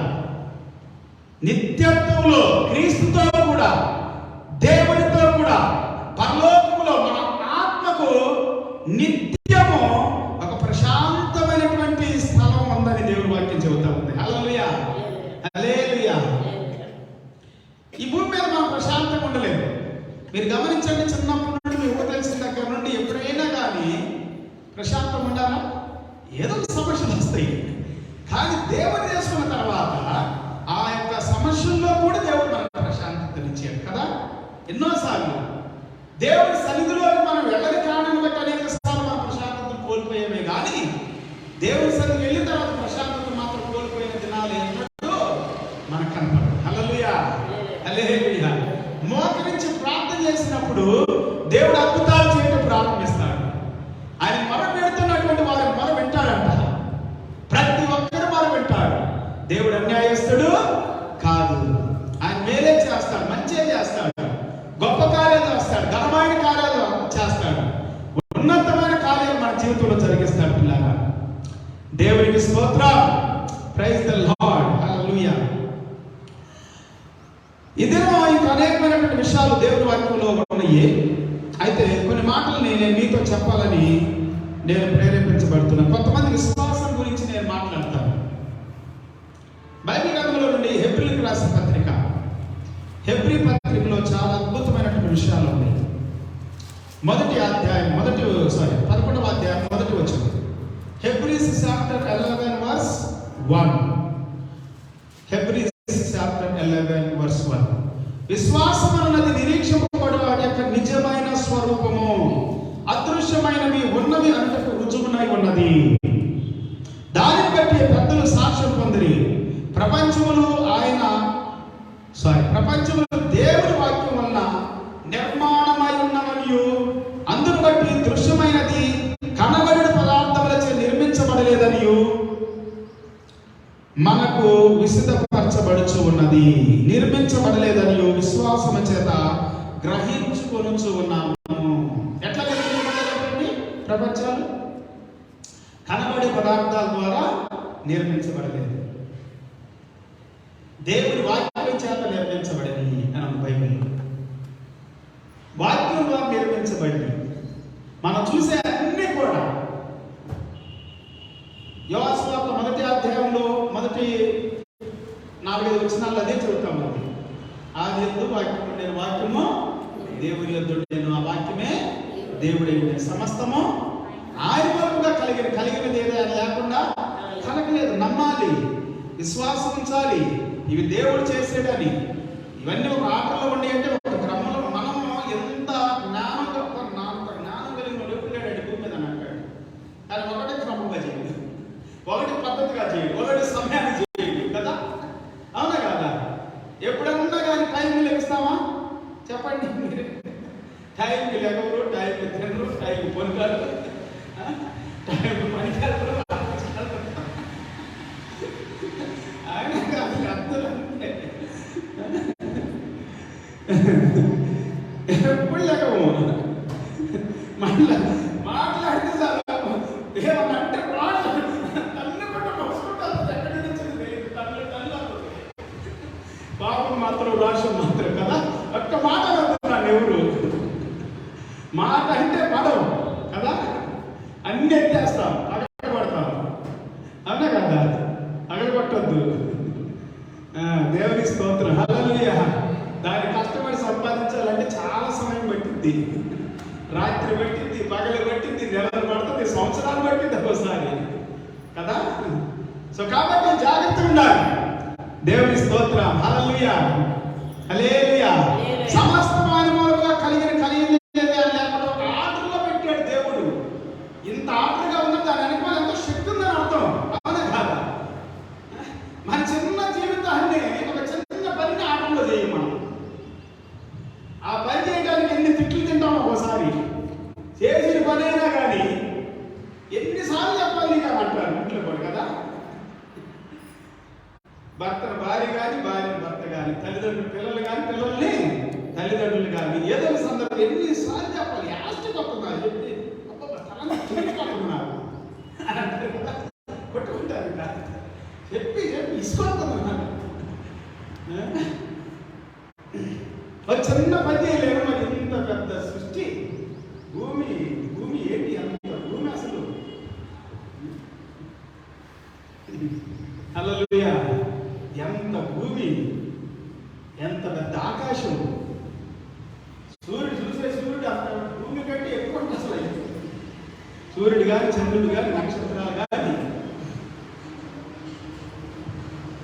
నిత్యత్వంలో క్రీస్తుతో కూడా, దేవునితో కూడా పరలోకములో మన ఆత్మకు నిత్యము ఒక ప్రశాంతమైనటువంటి స్థలం ఉందని దేవుని వాక్యం చెబుతా ఉంది. హల్లెలూయా, హల్లెలూయా. ఈ భూమి మీద మనం ప్రశాంతంగా ఉండలేదు. మీరు గమనించండి, చిన్నప్పటి నుండి మీ ఊరు తెలిసిన దగ్గర నుండి ఎప్పుడైనా కానీ ప్రశాంతం ఉండాలా? ఏదో సమస్యలు వస్తాయి, కానీ దేవుని చేసుకున్న తర్వాత ఆ యొక్క సమస్యల్లో కూడా దేవుడు మనకు ప్రశాంతతనిచ్చాడు కదా. ఎన్నోసార్లు దేవుడి సన్నిధిలోకి మనం వెళ్ళని కారణం బట్టి అనేక సార్లు మన ప్రశాంతతను కోల్పోయేవే, కానీ దేవుడి సన్నిధికి వెళ్ళిన తర్వాత ప్రశాంతత మాత్రం కోల్పోయిన దినాలు ఎన్నడూ మనకు కనపడదు. హల్లెలూయా, హల్లెలూయా. మోకరించి ప్రార్థన చేసినప్పుడు దేవుడు అద్భుతాలు చేయడం ప్రారంభిస్తాడు. ఆయన మొర పెడుతున్నటువంటి వారి మొర వింటాడంట. ప్రతి ఒక్కరు మొర వింటాడు. దేవుడు అన్యాయస్తుడు కాదు. ఆయన మేలే చేస్తాడు, మంచే చేస్తాడు, గొప్ప కార్యాలు చేస్తాడు, ఘనమైన కార్యాలు చేస్తాడు, ఉన్నతమైన కార్యాలు మన జీవితంలో జరిగిస్తాడు. పిల్లగా దేవునికి స్తోత్రం. Praise the Lord. హల్లెలూయా. ఇదే ఇంకా అనేకమైనటువంటి విషయాలు దేవుని వాక్యంలో ఉన్నాయి. అయితే కొన్ని మాటలు నేను మీతో చెప్పాలని నేను ప్రేరేపించబడుతున్నాను. కొంతమంది విశ్వాసం గురించి నేను మాట్లాడతాను. బైబిల్ గ్రంథంలో నుండి హెబ్రీలకు రాసిన పత్రిక, హెబ్రీ పత్రికలో చాలా అద్భుతమైనటువంటి విషయాలు ఉన్నాయి. 11వ అధ్యాయం మొదటి వచనం. Hebrews chapter 11 verse 1. Hebrews chapter 11 verse 1. విశ్వాసం అన్నది నిరీక్షింపబడు వాటి యొక్క నిజమైన స్వరూపము, అదృశ్యమైనవి ఉన్నవి అంతకు రుజువునై ఉన్నది. దానిని బట్టి పెద్దలు సాక్ష్యం పొందిరి. ప్రపంచములు దేవుని వాక్యం వలన నిర్మాణమై ఉన్నవనియు, అందును బట్టి దృశ్యమైనది కనబడిన పదార్థములచే నిర్మించబడలేదనియు మనకు విసిదపరచబడుచు ఉన్నది. నిర్మించబడలేదనియు విశ్వాసము చేత గ్రహించుకొనుచు ఉన్నాము. ఎట్లా నిర్మించబడలేదండి? ప్రపంచాలు కనబడే పదార్థాల ద్వారా నిర్మించబడలేదు, దేవుని వాక్యం చేత నిర్మించబడింది అని బైబిల్. వాక్యం ద్వారా నిర్మించబడింది. మనం చూసే అన్ని కూడా యోహాను సువార్త 1వ అధ్యాయంలో మొదటి 4-5 వచనాలు అదే చెబుతా ఉంది. ఆది యందు వాక్యము, నేను వాక్యము దేవుని యొద్ద ఉండెను, ఆ వాక్యమే దేవుడై ఉండెను. సమస్తము ఆయన వరకుగా కలిగినది ఏదో అని లేకుండా కలగలేదు. నమ్మాలి, విశ్వాసం ఉంచాలి, ఇవి దేవుడు చేసేడని. ఇవన్నీ ఒక ఆటలో ఉండి అంటే ఒక క్రమంలో మనము ఎంత జ్ఞానం కలిగిన లేపులేడండి భూమి మీద అని అంటాడు. కానీ ఒకటే క్రమంగా చేయదు, ఒకటి పద్ధతిగా చేయదు, ఒకటి సమయాన్ని చేయదు కదా. అవునా కదా? ఎప్పుడన్నా కానీ టైంకి లెగిస్తామా? చెప్పండి మీరే. టైంకి లెగవరు, టైంకి తినరు, టైంకి పొనుకారు. పనికి వెళ్తారు, ఆయన కాదు అర్థం అంటే ఎప్పుడు లేకము మళ్ళీ మాట్లాడితే చాలా ఏమన్నంటే పాపం మాత్రం రాష్ట్రం మాత్రం కదా, ఒక్క మాట వస్తున్నాను ఎవరు మాట అంటే పదం కదా, అన్ని ఎత్తేస్తాం, అగడపడతాం, అవునా కదా, అగడపట్టద్దు. దేవుని స్తోత్రం, హల్లెలూయా. దాన్ని కష్టపడి సంపాదించాలంటే చాలా సమయం పట్టింది, రాత్రి పట్టింది, పగలు పట్టింది, నెలలు పడుతుంది, సంవత్సరాలు పట్టింది ఒకసారి కదా. సో కాబట్టి జాగ్రత్తగా ఉండాలి. దేవుని స్తోత్రం, హల్లెలూయా, హల్లెలూయా. సమస్త మానవులుగా కలిగింది లేకుండా ఒక ఆర్డర్లో పెట్టాడు దేవుడు. ఇంత ఆర్డర్గా ఉన్నది దాని వెనకాల ఎంతో శక్తి ఉందని అర్థం, అవునా కాదా. మన చిన్న జీవితాన్ని ఒక చిన్న పనిని ఆర్డర్లో చేయం మనం. ఆ పని చేయడానికి ఎన్ని తిట్లు తింటాం ఒకసారి, చేసిన పని అయినా కానీ ఎన్నిసార్లు చెప్పాలి నీకు అంటారు ఇంట్లో కూడా కదా. భర్తను భార్య కానీ, భార్యను భర్త కానీ, తల్లిదండ్రులు పిల్లలు కానీ, పిల్లల్ని తల్లిదండ్రులు కానీ, ఏదో సందర్భం ఎన్నిసార్లు చెప్పాలి. యాస్ట్ కొట్టున్నారు చెప్పి కొట్టుకుంటారు చెప్పి ఇసుకొట్టుకున్నారు. ఒక చిన్న పని చేయలేము. మరి ఇంత పెద్ద సృష్టి భూమి ఏంటి అంత భూమి అసలు. హల్లెలూయా. ఎంత భూమి, ఎంత పెద్ద ఆకాశం. సూర్యుడు అంత భూమి కంటే ఎక్కువ అసలు. సూర్యుడు కానీ, చంద్రుడు కానీ, నక్షత్రాలు కానీ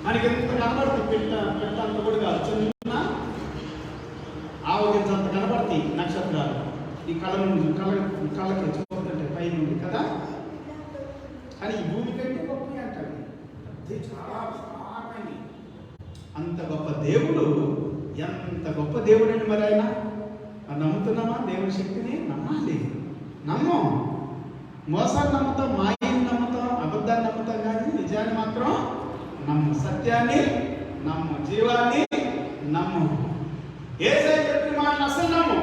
మనకి ఎంత కనబడుతుంది. పెట్ట అంత కూడా కాదు, చిన్న ఆవగించంత కనబడతాయి నక్షత్రాలు. ఈ కళ్ళకి చూస్తుంటే పై నుండి కదా. కానీ ఈ భూమి కంటే గొప్ప అంటారు, చాలా సామాన్యం. అంత గొప్ప దేవుడు, ఎంత గొప్ప దేవుడు అండి. మరి ఆయన నమ్ముతున్నామా? దేవుని శక్తిని నమ్మాలి. నమ్మం, మోసాన్ని నమ్ముతాం, మాయని నమ్ముతాం, అబద్ధాన్ని నమ్ముతాం, కానీ నిజాన్ని మాత్రం నమ్ము. సత్యాన్ని నమ్ము, జీవాన్ని నమ్ము. యేసయ్య చెప్పిన మాటలు అసలు నమ్ము.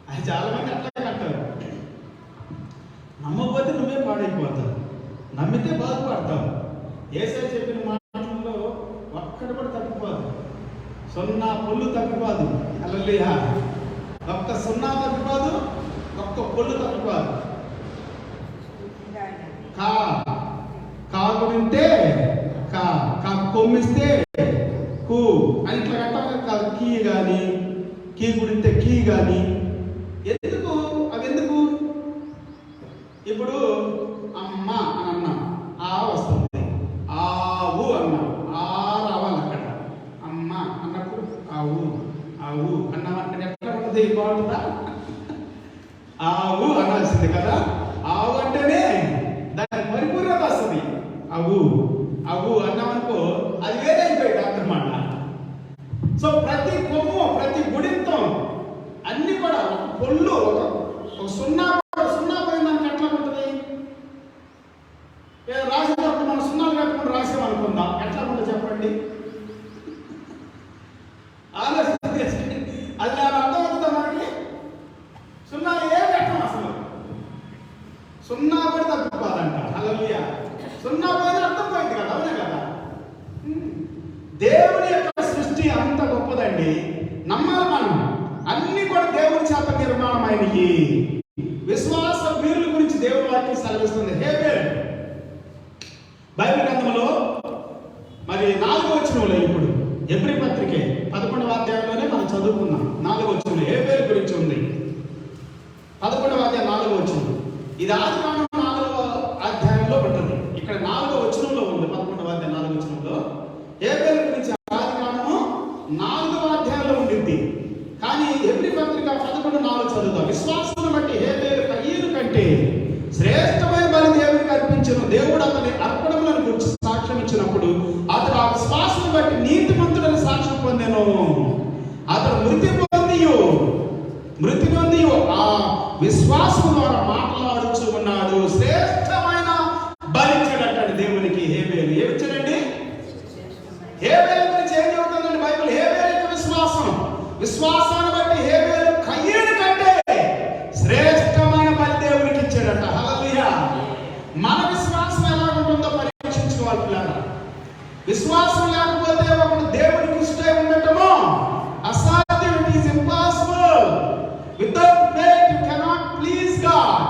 అది చాలా మంది అట్లా అంటారు. నమ్మకపోతే నువ్వే పాడైపోతావు, నమ్మితే బాధపడతావు. యేసయ్య చెప్పిన మాటల్లో ఒక్కటి కూడా తప్పిపోదు, సున్నా పొల్లు తప్పిపోదు. హల్లెలూయా. ఒక్క సున్నా తప్పిపోదు, ఒక్క పొల్లు తప్పిపోదు. కాకునింటే కా కొమ్మిస్తే కూ అని ఇట్లా కట్టాలి. కీ కానీ, కీ గుడితే కీ కానీ. ఎందుకు అవి ఎందుకు? ఇప్పుడు అమ్మ అని అన్నా, ఆ వస్తుంది. ఆవు అన్నా, ఆ రావాలి అక్కడ. అమ్మ అన్నప్పుడు ఆవు అన్నామంటే ఎట్లా ఉంటుంది? బాగుంటుందా? ఆవు అనాల్సింది కదా. ఆవు అంటేనే దాని పరిపూర్ణత వస్తుంది. అవు అన్నామనుకో, అది వేరైపోయింది అన్నమాట. సో ప్రతి కొమ్ము, ప్రతి గుడింతం అన్ని కూడా ఒక పొల్లు, ఒక సున్నా పోయిందానికి ఎట్లా ఉంటుంది? రాసేటప్పుడు మనం సున్నాలు కట్టుకుని రాసామనుకుందాం, ఎట్లా ఉంటుంది చెప్పండి? ఆలోచన అది నాకు అర్థమవుతుందా మనకి? సున్నాలు ఏం పెట్టం అసలు. సున్నా కూడా తప్పిపోదంట. హల్లెలూయా. సున్నా పోయిన అర్థం పోయింది కదా, అవునే కదా. దేవుని యొక్క సృష్టి అంత గొప్పదండి. నమ్మాలి మనం. అన్ని కూడా దేవుని చేత నిర్మాణమైనవి. విశ్వాస వీరుల గురించి దేవుని వాక్యం సెలవిస్తుంది. హేబెల్ బైబిల్ గ్రంథంలో మరి 4వ వచనంలో, ఇప్పుడు హెబ్రీ పత్రికే 11వ అధ్యాయంలోనే మనం చదువుకున్నాం. 4వ వచనంలో హేబెల్ గురించి ఉంది. 11వ అధ్యాయం 4వ వచనం. ఇది ఆదికాండం 4వ అధ్యాయంలో ఉంటుంది. ఇక్కడ 4వ వచనంలో ఉంది. 11వ అధ్యాయం 4వ వచనంలో హేబెల్ గురించి ఆదికాండము 4వ అధ్యాయంలో ఉండింది. కానీ హెబ్రీ పత్రిక 11:4 చదువుతాం. విశ్వాసాన్ని బట్టి హేబెలు కయీను కంటే శ్రేష్టమైన బలి దేవునికి అర్పించను. దేవుడు అతని అర్పణములను గురించి సాక్ష్యం ఇచ్చినప్పుడు అతడు ఆ విశ్వాసాన్ని బట్టి నీతిమంతుడని సాక్ష్యం పొందెను. అతడు మృతి పొంది ఆ విశ్వాసం ద్వారా మాట్లాడుచు ఉన్నాడు. విశ్వాసాన్ని బట్టి హేబేలు కయ్యేను కంటే శ్రేష్టమైన బలి దేవునికి ఇచ్చాడట. హల్లెలూయా. మన విశ్వాసం ఎలా ఉంటుందో పరీక్షించుకోవాలి పిల్లలు. విశ్వాసం లేకపోతే ఒకడు దేవునికి ఇష్టం ఉండటము అసాధ్యం. It is impossible. Without faith you cannot please God.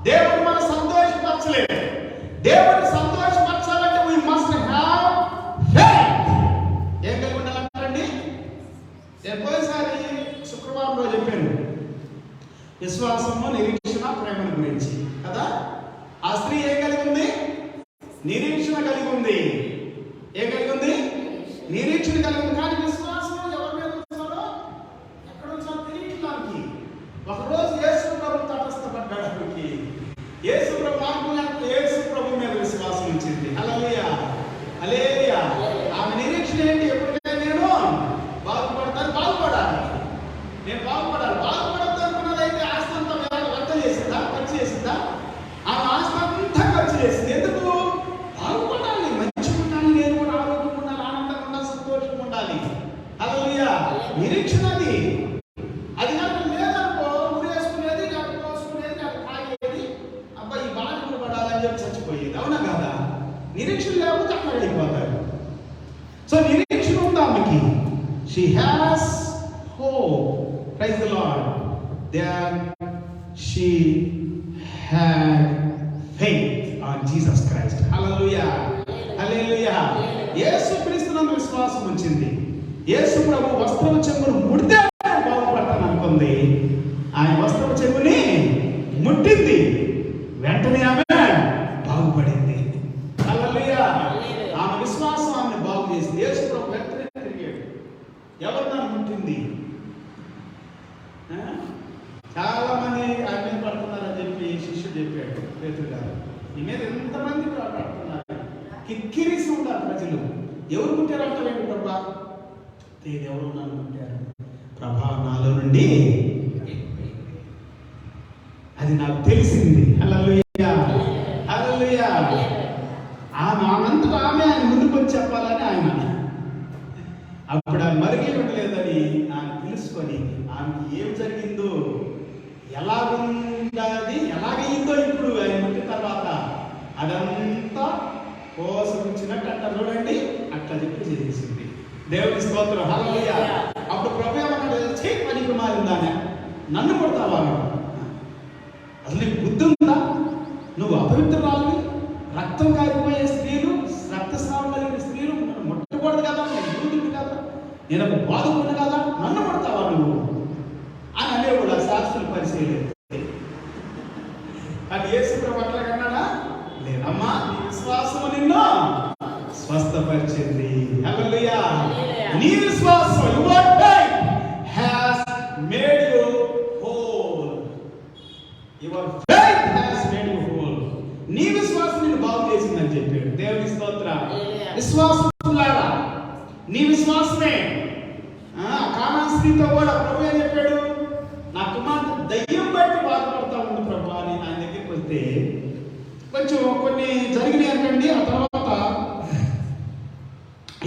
దేవుడు మన సంతోషపరచలేదు. దేవుడిని సంతోషపరచాలంటే we must have faith. ఏం కలిగి ఉండాలంటండి? నేను పోయినసారి శుక్రవారం రోజు చెప్పాను విశ్వాసము, నిరీక్షణ, ప్రేమను గురించి కదా. ఆ స్త్రీ ఏం కలిగి ఉంది? నిరీక్షణ కలిగి ఉంది. ఏం కలిగి ఉంది? నిరీక్షణ కలిగి ఉంది. కానీ విశ్వాసం ఎవరి మీద ఉంచాలో ఎక్కడ ఉంచాలో తెలియడానికి ఒకరోజు యేసు ప్రభు తటస్థపడ్డాడు. అక్కడికి యేసు ప్రభు అనుకున్నట్టు యేసు ప్రభు మీద విశ్వాసం ఉంచింది. హల్లెలూయా, హల్లెలూయా. ఆమె నిరీక్షణ ఏంటి? ఎప్పటికైనా నేను బాగుపడతాను, బాగుపడాలి, నేను బాగుపడాలి. బాగుపడద్దు అనుకున్నదైతే ఆస్తి అంతా వ్యర్థ చేసిందా? ఖర్చు చేసిందా? ఆమె ఆస్తి అంతా ఖర్చు చేసింది. ఎందుకు? బాగుపడాలి, మంచిగా ఉండాలి, నేను కూడా ఆరోగ్యం ఉండాలి, ఆనందంగా ఉండాలి, సంతోషంగా ఉండాలి. హల్లెలూయా. నిరీక్షణ అది. అది నాకు లేదనుకో, ఊరేసుకునేది, నాకు పోసుకునేది, నాకు తాగేది, అబ్బాయి ఈ బాధలు పడాలని చెప్పి చచ్చిపోయేది. అవునా కదా? నిరీక్షణ లేకపోతే అక్కడ వెళ్ళిపోతారు. సో నిరీక్షణ ఉంది ఆమెకి. She has hope. Praise the Lord. Then she had faith on Jesus Christ. Hallelujah, hallelujah. Yesu క్రీస్తునందు విశ్వాసం ఉంచింది. యేసు ప్రభు వస్త్రపు చెంగును ముడితే బాగుపడతాను అనుకుంది. ఆయన వస్త్రపు చెంగుని ముట్టింది. వెంటనే ఆమె బాగుపడింది. హల్లెలూయా. ఆమె విశ్వాసం ఆమెను బాగు చేసింది. యేసు ప్రభు వెంటనే తిరిగాడు. ఎవరు నన్ను ముట్టింది? చాలా మంది ఆయన మీద పడుతున్నారని చెప్పి శిష్యుడు చెప్పాడు పేతురు గారు. ఈ మీద ఎంతమంది పడుతున్నారు? కిక్కిరిసి ఉంటారు ప్రజలు. ఎవరు ముట్టారంటారేంటి ప్రభా? ఎవరు నన్ను ముట్టారు? ప్రభా నాలో నుండి అది నాకు తెలిసింది. హల్లెలూయా, హల్లెలూయా. ఆనంతటా ఆమె ఆయన ముందుకు వచ్చి చెప్పాలని ఆయన అప్పుడు ఆమె మరిగే ఉండలేదని ఆయన తెలుసుకొని ఆమెకి ఏం జరిగిందో, ఎలాగైందో ఇప్పుడు ఆయన పుట్టిన తర్వాత అదంతా కోసమిచ్చినట్టు అట్లా చూడండి, అట్లా చెప్పి చేసింది. దేవుని స్తోత్రం. హల్లెలూయా. అప్పుడు ప్రభు ఏమన్నాడు? పనికి మారిందానే నన్ను కొడతావా? అసలు నీకు బుద్ధి ఉందా? నువ్వు అపవిత్రురాలు, రక్తం కారిపోయే స్త్రీలు, రక్తస్రావం కలిగిన స్త్రీలు ముట్టకూడదు కదా, నేను యూదుడిని కదా, నేను ఒక బాధకుడిని కదా, నన్ను కొడతావా నువ్వు అని అనేవాడు ఆ శాస్త్రులు పరిశీలేదు. కానీ యేసు ప్రభు అట్లా కన్నాడా? లేదమ్మా, నీ విశ్వాసం నిన్ను స్వస్థపరిచింది. హల్లెలూయా. నీ విశ్వాసం, your faith has made you whole. Your faith has made you whole. నీ విశ్వాసం నిన్ను బాగు చేసిందని చెప్పాడు. దేవుని స్తోత్రం. విశ్వాసంలారా నీ విశ్వాసమే. కానాను స్త్రీతో కూడా ప్రభు ఏం చెప్పాడు? నా కుమార్తె దయ్యం బట్టి బాధపడతా ఉంది ప్రభు అని ఆయన దగ్గరికి వస్తే కొంచెం కొన్ని జరిగినాయి అనుకోండి. ఆ తర్వాత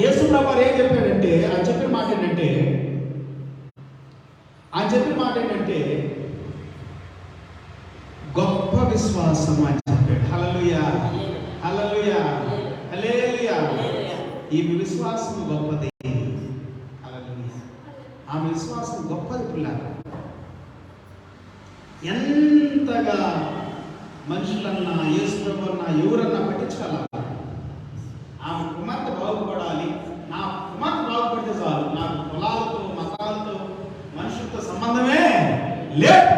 యేసు ప్రభు ఏం చెప్పాడంటే, ఆయన చెప్పిన మాట ఏంటంటే గొప్ప విశ్వాసం అని చెప్పాడు. హల్లెలూయా, హల్లెలూయా, హల్లెలూయా. ఈ విశ్వాసం గొప్పది. హల్లెలూయా. ఆమె విశ్వాసం గొప్పది పిల్లలు. ఎంతగా మనుషులన్నా, యేసు ప్రభువన్నా, ఎవరన్నా పట్టించుకోవాలి. ఆమె కుమార్తె బాగుపడాలి, నా కుమార్తె బాగుపడితే చాలు, నాకు కులాలతో, మతాలతో, మనుషులతో సంబంధమే లేదు,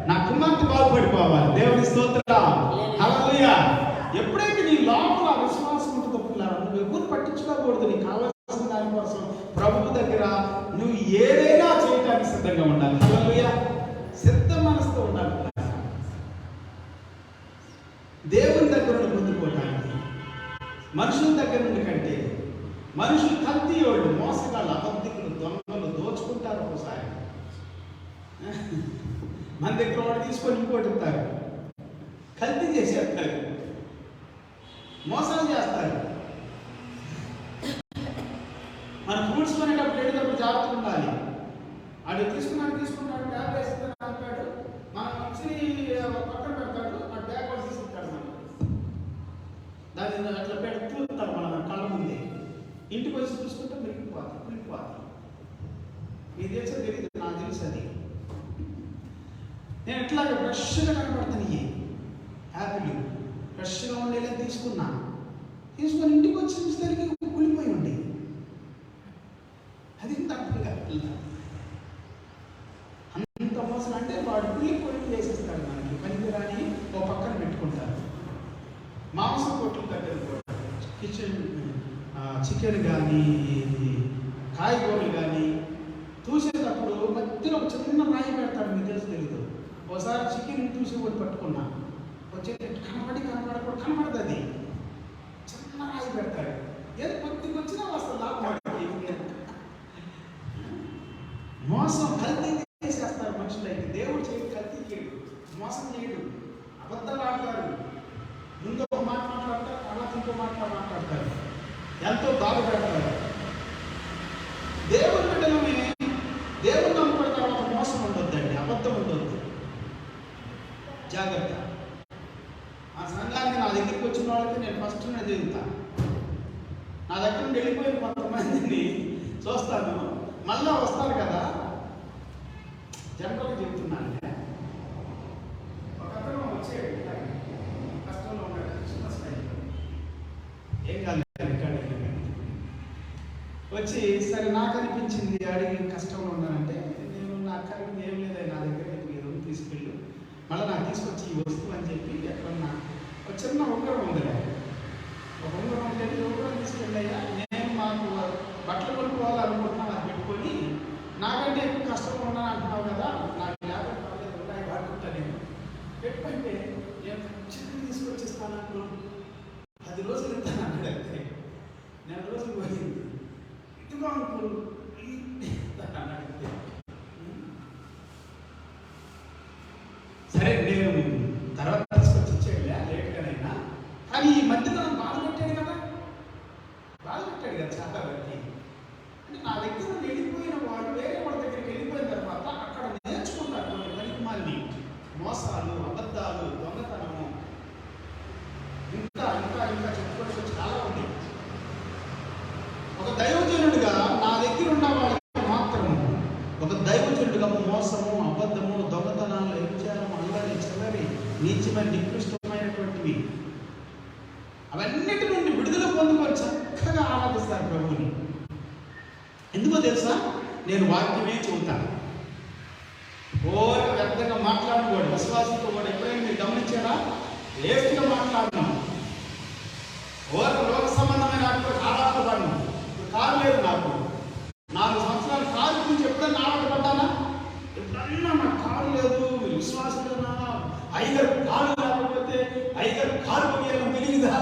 నా కుమార్తె బాగుపడిపోవాలి. దేవుని స్తోత్రం. హల్లెలూయా. ఎప్పుడైతే నీ లోపల విశ్వాసం ఉంటుందో పిల్లలు, నువ్వు ఎవరు పట్టించుకోకూడదు. నీకు కావాల్సిన దానికోసం ప్రభువు దగ్గర నువ్వు ఏదైనా చేయడానికి సిద్ధంగా ఉండాలి. హల్లెలూయా. సిద్ధ మనసుతో ఉండాలి. దేవుని దగ్గర నుండి పొందుకోవడానికి, మనుషుల దగ్గర నుండి కంటే, మనుషులు కల్తీ వాళ్ళు, మోసగాళ్ళు, అబద్ధికులు, దొంగలు దోచుకుంటారు. ఒకసారి మన దగ్గర వాడు తీసుకొని ఇంకోటి ఇస్తారు, కల్తీ చేసేస్తారు, మోసాలు చేస్తారు. మన ఫ్రూట్స్ కొనేటప్పుడు వెళ్ళేటప్పుడు జాగ్రత్తగా ఉండాలి. అది తీసుకుంటాడు, బ్యాగ్ వేస్తాడు అంటాడు, మనం ఇచ్చి పక్కన పెడతాడు, ఆ బ్యాగ్ కూడా తీసుకుంటాడు. మనం దాన్ని అట్లా పెడుతుంటారు మన కళ్ళ ముందే. ఇంటికి వచ్చి చూసుకుంటే మిగిలిపోతుంది. మీ తెలుసో తెలియదు, నాకు తెలుసు అది. నేను ఇట్లాగే ఫ్రెష్గా కనపడుతున్నాయి యాపిల్, ఫ్రెష్గా ఉండేలా తీసుకొని ఇంటికి వచ్చి చూసేసరికి కుళ్ళిపోయి ఉండే. అది తప్పుగా అంత మోసం. అంటే వాడు కుళ్ళిపోయి చేసేస్తాడు, మనకి పనికి రాని ఓ పక్కన పెట్టుకుంటారు. మాంసం కొట్లు దగ్గర కూడా చికెన్ కానీ కాయగూరలు కానీ చూసేటప్పుడు మధ్యలో ఒక చిన్న రాయి పెడతాడు, మీకు తెలుసు తెలీదు. ఒకసారి చికెన్ చూసి కూడా పట్టుకున్నా, వచ్చే కనపడదు, అది చిన్న రాయి పెడతాడు. ఏదో కొద్దిగా వచ్చినా వస్తుంది లాభం. మోసం కల్తీ చేసేస్తారు మనుషులైతే. దేవుడు చేయడు, కల్తీ చేయడు, మోసం చేయడు, అబద్ధాలు ఆడతారు. ముందు ఒక మాట మాట్లాడతారు, తర్వాత ఇంకో మాట్లాడతారు, ఎంతో బాధపడతారు. దేవుని బిడ్డలని దేవుడు నమ్ముకున్న తర్వాత మోసం ఉండొద్దండి, అబద్ధం ఉండొద్దు. జాగ్రత్త. ఆ సంఘానికి నా దగ్గరికి వచ్చిన వాళ్ళకి నేను ఫస్ట్ చదువుతా. నా దగ్గర నుండి వెళ్ళిపోయిన కొంతమందిని చూస్తాను, మళ్ళా వస్తారు కదా. జనరల్గా చెప్తున్నాను, ఒక అతను వచ్చాడు, కష్టంలో ఉన్నాడు, క్రిస్మస్ టైంలో ఏం కాదు వచ్చి, సరే నాకు అనిపించింది, అడిగి కష్టంలో ఉన్నానంటే, నేను నాకు కలిగింది ఏం లేదా, నా దగ్గర ఏదో తీసుకెళ్ళు, మళ్ళీ నాకు తీసుకొచ్చి ఈ వస్తువు అని చెప్పి ఎక్కడన్నా ఒక చిన్న ఉంగరం ఉందిలే, ఒక ఉంగరం అంటే ఉంగరం తీసుకెళ్ళయ్యా, నేను మాకు బట్టలు కొనుక్కోవాలనుకుంటున్నాను, అది పెట్టుకొని నాకంటే ఎక్కువ కష్టంలో ఉన్నాను అంటున్నావు కదా, నాకు 50 రూపాయలు ఉన్నాయి వాడుకుంటా, నేను పెట్టుకుంటే నేను ఖచ్చితంగా తీసుకొచ్చిస్తాను అంటున్నాను. 10 రోజులు ఇస్తాను అన్నాడంటే, 4 రోజులు పోయింది. సరే నేను తర్వాత తీసుకొచ్చి ఇచ్చేది లేట్గానైనా, కానీ ఈ మధ్యలో బాధ పెట్టాడు కదా చాలా వరకు. అంటే నా దగ్గర వెళ్ళిపోయిన వాడు వేరే వాళ్ళ దగ్గరికి వెళ్ళిపోయిన తర్వాత అక్కడ నేర్చుకుంటారు కొన్ని పనికిమాలిని, మోసాలు, అబద్ధాలు, దొంగతనము, ఇంకా చెప్పుకోవచ్చు చాలా ఉంది. ఒక దైవజనుడిగా నా దగ్గర ఉన్న వాళ్ళకి మాత్రము, ఒక దైవజనుడిగా మోసము, అబద్ధము, దొంగతనాలు, వ్యభిచారం, అల్లరి, చిల్లరి, నీచమైన, నికృష్టమైనటువంటివి అవన్నిటి నుండి విడుదల పొందుకొని చక్కగా ఆరాధిస్తారు ప్రభువుని. ఎందుకో తెలుసా, నేను వాక్యమే చెబుతాను. ఓరక వ్యర్థంగా మాట్లాడుకోడు, విశ్వాసంతో వాడు ఎప్పుడైనా మీరు గమనించారా? వేస్ట్గా మాట్లాడినాం, ఓరక లోక సంబంధమైన ఆరాటపడ్డాను. కారు లేదు నాకు, 4 సంవత్సరాలు కారు గురించి ఎప్పుడన్నా ఆరాటపడ్డానా? ఎప్పుడన్నా నాకు కారు లేదు, మీరు విశ్వాసమేనా? ఐగర్ కారు లేకపోతే ఐగర్ కారు పోయేలా తెలియదా?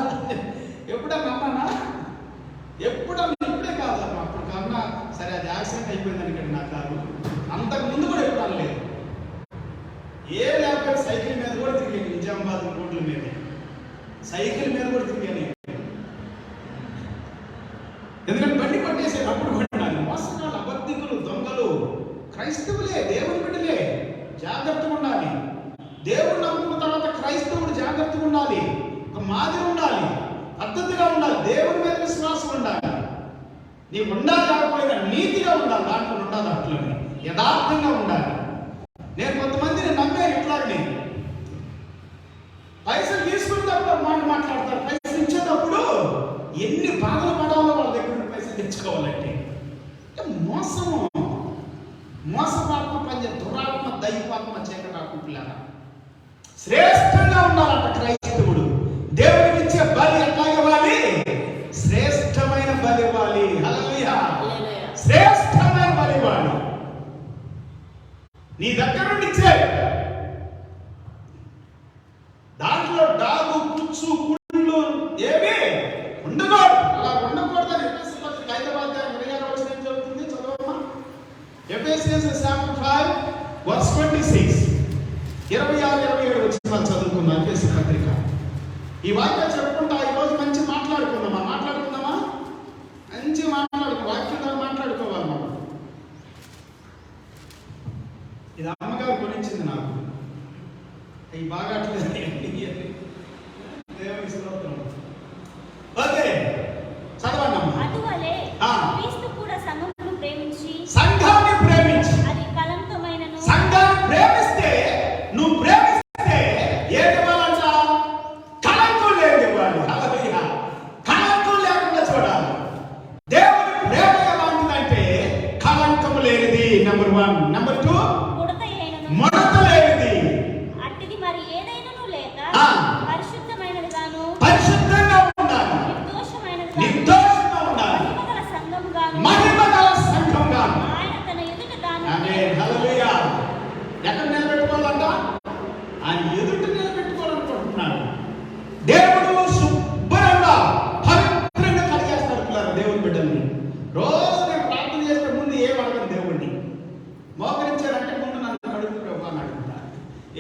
ఎప్పుడన్నా అన్నానా? ఎప్పుడన్నా, ఇప్పుడే కాదు అప్పుడు కన్నా. సరే అది యాక్సిడెంట్ అయిపోయిందని ఇక్కడ నా కారు, అంతకు ముందు కూడా ఎప్పుడు లేదు. ఏ లేకపోతే సైకిల్ మీద కూడా తిరిగాను, నిజామాబాద్ రోడ్ల మీద సైకిల్ మీద కూడా తిరిగాను. ఎందుకంటే బండి పట్టేసారు, అప్పుడు పడినాను. మోసగాళ్ళు, అబద్ధికులు, దొంగలు క్రైస్తవులే, దేవుని బిడ్డలే, జాగ్రత్తగా ఉండాలి. దేవుడు నమ్ముకున్న తర్వాత క్రైస్తవుడు జాగ్రత్తగా ఉండాలి, ఒక మాదిరి ఉండాలి, పద్ధతిగా ఉండాలి, దేవుని మీద విశ్వాసం ఉండాలి. నీకు ఉండాలి, కాకపోయినా నీతిగా ఉండాలి, దాంట్లో ఉండాలి, అట్లనే యథార్థంగా ఉండాలి. నేను కొంతమందిని నమ్మాను ఇట్లాగే, పైసలు తీసుకునేటప్పుడు మాట మాట్లాడతారు, పైసలు ఇచ్చేటప్పుడు ఎన్ని బాధలు పడాలో వాళ్ళ దగ్గర పైసలు తెచ్చుకోవాలంటే. మోసము, మోసపాత్మ పనిచే దురాత్మ, దైవాత్మ చీకటాత్మ పిల్లల శ్రేష్టంగా ఉండాలంట క్రైస్తవుడు. దేవుడికి ఇచ్చే బలి ఎట్లా ఇవ్వాలి? శ్రేష్టమైన బలి ఇవ్వాలి. హల్లెలూయా, శ్రేష్టమైన బలి ఇవ్వాలి. నీ దగ్గర నుండి ఇచ్చే దాంట్లో డాగు, పుచ్చు, కుళ్ళు ఏవి ఉండకూడదు. అలా ఉండకూడదని ఎఫెసీ పత్రిక 5వ అధ్యాయం 26వ వచనం ఏం చెబుతుంది? చదవమ్మా. ఎఫెసియన్స్ 5:26, 26-27 వచనాలు చదువుకుందాం. ఎఫెసీ పత్రిక. ఈ వాక్యం చెప్పుకుంటా ఈరోజు మంచి మాట్లాడుకుందామా? మంచి వాక్యం ద్వారా మాట్లాడుకోవాలి మనం. ఇది అమ్మగారు కొనిచ్చింది నాకు. అవి బాగా అట్లేదు. దేవుని స్తోత్రం. ఓకే, చదవండి అమ్మ. అటువలే క్రీస్తు కూడా సంఘమును ప్రేమించి, సంఘాన్ని ప్రేమించి, అది కళంకమైనను, సంఘాన్ని ప్రేమిస్తే, నువ్వు ప్రేమిస్తే ఏది ఇవ్వాలంట? కళంకం లేని ఇవ్వాలి. హల్లెలూయా. కళంకం లేకుండా చూడాలి. దేవుని ప్రేమ ఎలాంటిదంటే కళంకం లేనిది. నెంబర్ 1. నెంబర్ 2, ముడత లేనిది. అట్టిది మరి ఏదైనాను లేక పరిశుద్ధమైనది గాను, పరిశుద్ధంగా ఉండాలి, నిర్దోషంగా ఉండాలి, మహిమగల సంఘం గాను ఆయన తన ఎదుట దాన్ని ఆమేన్. హల్లెలూయా. ఎక్కడ నిలబెట్టుకోవాలంట? ఆయన ఎదుట నిలబెట్టుకోవాలనుకుంటున్నాడు. దేవుడు శుభ్రంగా పవిత్రంగా కడిగేస్తాడు పిల్లలు, దేవుని బిడ్డల్ని. రోజు నేను ప్రార్థన చేసే ముందు ఏం అడగను దేవుణ్ణి. మోకరించారంటే ముందు నన్ను కడుగు ప్రభు అని అడుగుతా.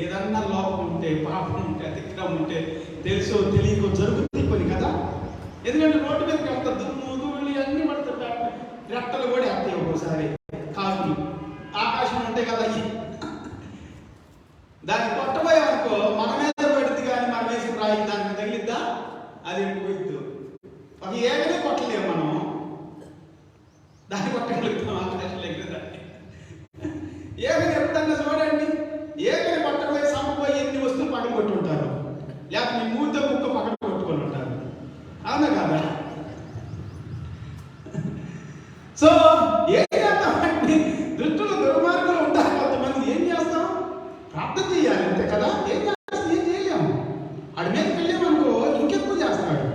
ఏదన్నా లోపం ఉంటే, పాపం ఉంటే, అతిక్రమం ఉంటే తెలుసో తెలియకో జరుగుతుంది కొన్ని కదా. ఎందుకంటే రోడ్డు మీదకి వెళ్తా, దుమ్ము ధూళి అన్ని పడతాయి, రెట్టలు కూడా వేస్తాయి ఒక్కోసారి, కాకులు. ఆకాశం ఉంటాయి కదా, దాన్ని కొట్టబోయామనుకో మన మీద పడుతుంది, కానీ మనం వేసి రాయి దానికి తగిలిద్దా? అది పోయిద్దు. ఒక ఏమైనా కొట్టలేము మనం, దాన్ని కొట్టగలుగుతాం ఆకాశంలో ఎగిరేదాన్ని. ఏమైనా ఎప్పుడన్నా చూడండి, ఏమైనా కొట్టబోయి సంపబోయి ఎన్ని వస్తువులు పక్కన కొట్టుంటారు, లేకపోతే మీ మూత ముక్క పక్కన కొట్టుకొని ఉంటారు. అవునా కదా? సో ఏం చేస్తామండి? దుష్టులు దుర్మార్గులు ఉంటారు కొంతమంది. ఏం చేస్తాం? ప్రార్థన చేయాలి అంతే కదా. ఏం చేస్తాం? ఏం చేయలేము. ఆడి మీదకి వెళ్ళామనుకో ఇంకెక్కువ చేస్తాడు.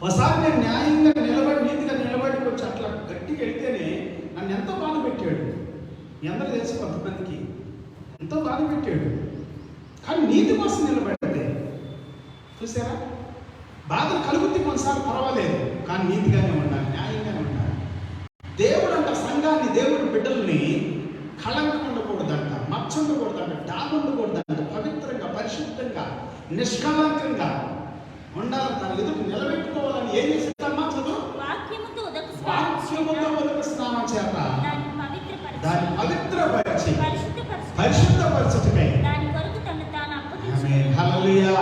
ఒకసారి నేను న్యాయంగా నిలబడి, నీతిగా నిలబడి కొంచెం అట్లా గట్టిగా వెళ్తేనే నన్ను ఎంతో బాధ పెట్టాడు. మీ అందరూ తెలుసు, కొంతమందికి ఎంతో బాధ పెట్టాడు. కానీ నీతి కోసం నిలబడితే చూసారా, బాధలు కలుగుద్ది కొన్నిసార్లు, పర్వాలేదు, కానీ నీతిగానే ఉండాలి, న్యాయంగానే ఉండాలి. దేవుడు అంట సంఘాన్ని, దేవుడి బిడ్డల్ని కళంకం ఉండకూడదంట, మచ్చ ఉండకూడదంట, డాగు ఉండకూడదంట, పవిత్రంగా, పరిశుద్ధంగా, నిష్కళంకంగా ఉండాలని, తన ఎదురు నిలబెట్టుకోవాలని. ఏం చేస్తామా? చదువు. వాక్యముతో ఉదక స్నానం చేత దాన్ని పవిత్రపరిచి పరిశుద్ధపరచుటకై దాని కొరకు తనను తాను అప్పగించుకొనెను. ఆమేన్. హల్లెలూయా.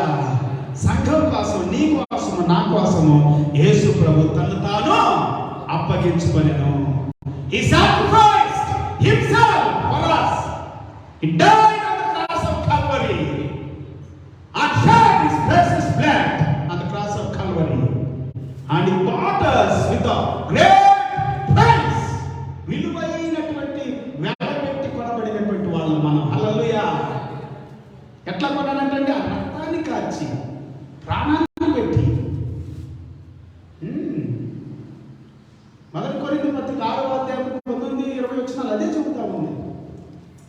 సంఘం కోసం, నీ కోసము, నా కోసము యేసు ప్రభు తను తాను అప్పగించుకొనెను. He sacrificed himself for us. He died on the cross of Calvary and shed his precious blood on the cross of Calvary, and he bought us with a great price. విలువైనటువంటి వెల పెట్టి కొనబడినటువంటి వాళ్ళు మనం. హల్లెలూయా. ఎట్లా కొన్నానంటే ఆ రక్తాన్ని కార్చి, ప్రాణాన్ని పెట్టి. 1 కొరింథీ పత్రిక 6వ అధ్యాయం 19-20 అదే చెబుతా ఉంది.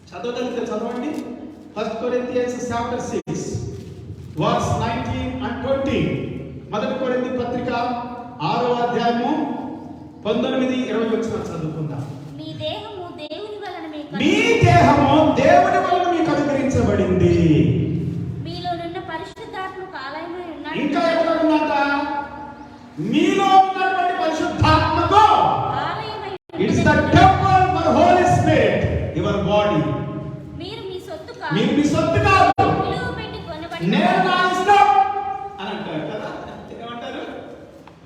చదవగలిగితే చదవండి. 1 Corinthians chapter 6 verse 19 and 20. 1 కొరింథీ పత్రిక 6వ అధ్యాయము 19-20 చదువుకుందాం. మీ దేహము దేవుని వలన మీకు అనుగ్రహించబడింది. మీలోనున్న పరిశుద్ధాత్మకు ఆలయమై ఉన్నాడు. ఇంకా ఎక్కడ ఉన్నట? మీలో ఉన్నటువంటి పరిశుద్ధాత్మకు ఆలయమై it's the temple for holy spirit, your body. మీరు మీ సొత్తు కాదు, విలువ పెట్టి కొనబడి నేను నా ఇష్టం అని అంటారు కదా. ఏమంటారు?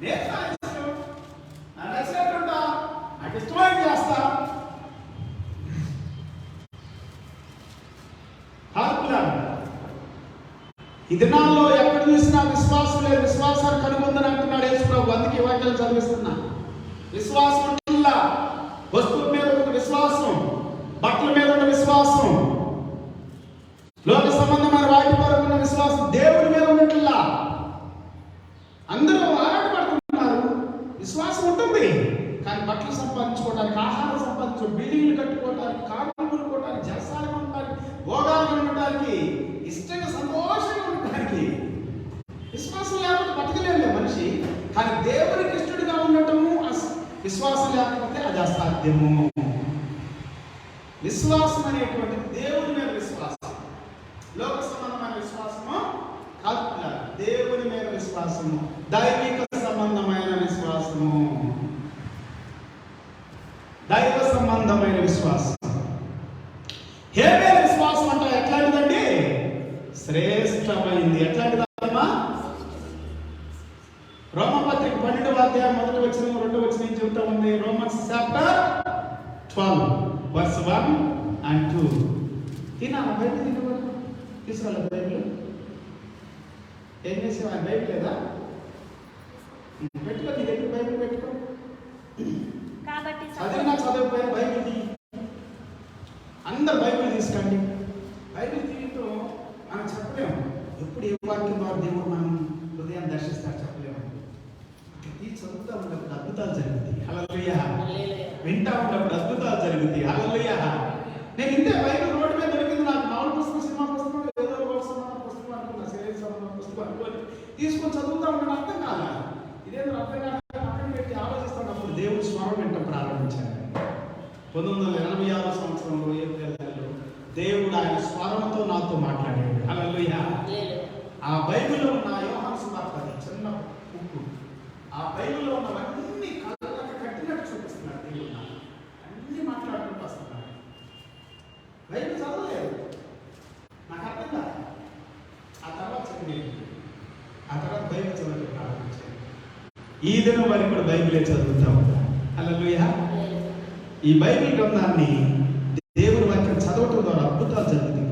నేను నా ఇష్టం, నా నచ్చినట్టు ఉంటా, నాకు ఇష్టమైన చేస్తా. ఈ దినాల్లో ఎక్కడ చూసినా విశ్వాసం లేదు, విశ్వాసాన్ని కనుగొందని అంటున్నాడు యేసు ప్రభు. అందుకే వాక్యాలు చదివిస్తున్నా. విశ్వాసం ఉంటుందా? వస్తువుల మీద ఒక విశ్వాసం, బట్టల మీద ఉన్న విశ్వాసం, లోక సంబంధమైన వాటి కొరకు ఉన్న విశ్వాసం, దేవుడి మీద ఉన్నట్లా. అందరూ ఆరాటపడుతున్నారు. విశ్వాసం ఉంటుంది, కానీ బట్టలు సంపాదించుకోవడానికి, ఆహారం సంపాదించుకోవడానికి, బిల్డింగ్లు కట్టుకోవడానికి, కార్లు కొనుక్కోవడానికి, జలసాలు కొనడానికి, భోగాలు ఉండడానికి, ఇష్టంగా సంతోషంగా ఉండడానికి విశ్వాసం లేకపోతే బతకలేము మనిషి. కానీ దేవునికి ఇష్టడుగా ఉండటము విశ్వాసం లేకపోతే అది అసాధ్యము. విశ్వాసం అనేటువంటిది దేవుని మీద విశ్వాసం, లోక సంబంధమైన విశ్వాసము కాదు, దేవుని మీద విశ్వాసము, దైవిక సంబంధమైన విశ్వాసము, దైవ సంబంధమైన విశ్వాసం. శ్రేష్టమైంది. ఎట్లాంటిదమ్మా? రోమపత్రిక 12వ అధ్యాయం 1వ వచనం 2వ వచనం ఏం చెబుతా ఉంది? Romans chapter 12 verse 1 and 2. తినాలా బైబిల్? తినకూడదు. తీసుకురాలి బైబిల్. ఏం చేసావు? ఆ బైబిల్ లేదా? పెట్టుకో, నీ దగ్గర బైబిల్ పెట్టుకో. కాబట్టి చదివినా చదవకపోయినా బైబిల్ తీ. అందరు బైబిల్ తీసుకోండి. బైబిల్ తీయటం మనం చెప్పలేము. ఎప్పుడు ఏ వాక్యం ద్వారా దేవుడు మనం హృదయాన్ని దర్శిస్తారు చెప్పలేము. చదువుతా ఉన్నప్పుడు అద్భుతాలు జరుగుతాయి. హల్లెలూయా. వింటా ఉన్నప్పుడు అద్భుతాలు జరుగుతాయి. హల్లెలూయా. నేను ఇంతే బైబిల్ రోడ్డు మీద దొరికింది నాకు. నావల్ పుస్తకం, సినిమా పుస్తకం, ఏదో పుస్తకం అనుకున్నా, శరీర సంబంధం పుస్తకం అనుకోని తీసుకొని చదువుతా ఉంటాను. అర్థం కాదా? ఇదేదో అర్థం కాదు. పక్కన పెట్టి ఆలోచిస్తున్నప్పుడు దేవుడు స్వరం వింటం ప్రారంభించాను. 1986 సంవత్సరంలో ఏప్రిల్ నెలలో దేవుడు ఆయన స్వరంతో నాతో మాట్లాడాడు. హల్లెలూయా. ఆ బైబిల్లో ఉన్న యోహాను సువార్త చిన్న బుక్, ఆ బైబిల్లో ఉన్నవన్నీ కళ్ళకి కట్టినట్టు చూపిస్తున్నాడు దేవుడు. నాకు అన్ని మాట్లాడుకుంటూ వస్తున్నాడు. బైబిల్ చదవలేదు, నాకు అర్థం కాదు. ఆ తర్వాత చదివేది, ఆ తర్వాత బైబిల్ చదవడం ప్రారంభించాను. ఈ దినం వరకు కూడా బైబిలే చదువుతా ఉంటాను. హల్లెలూయా. ఈ బైబిల్ గ్రంథాన్ని దేవుని వాక్యం చదవటం ద్వారా అద్భుతాలు జరుగుతాయి.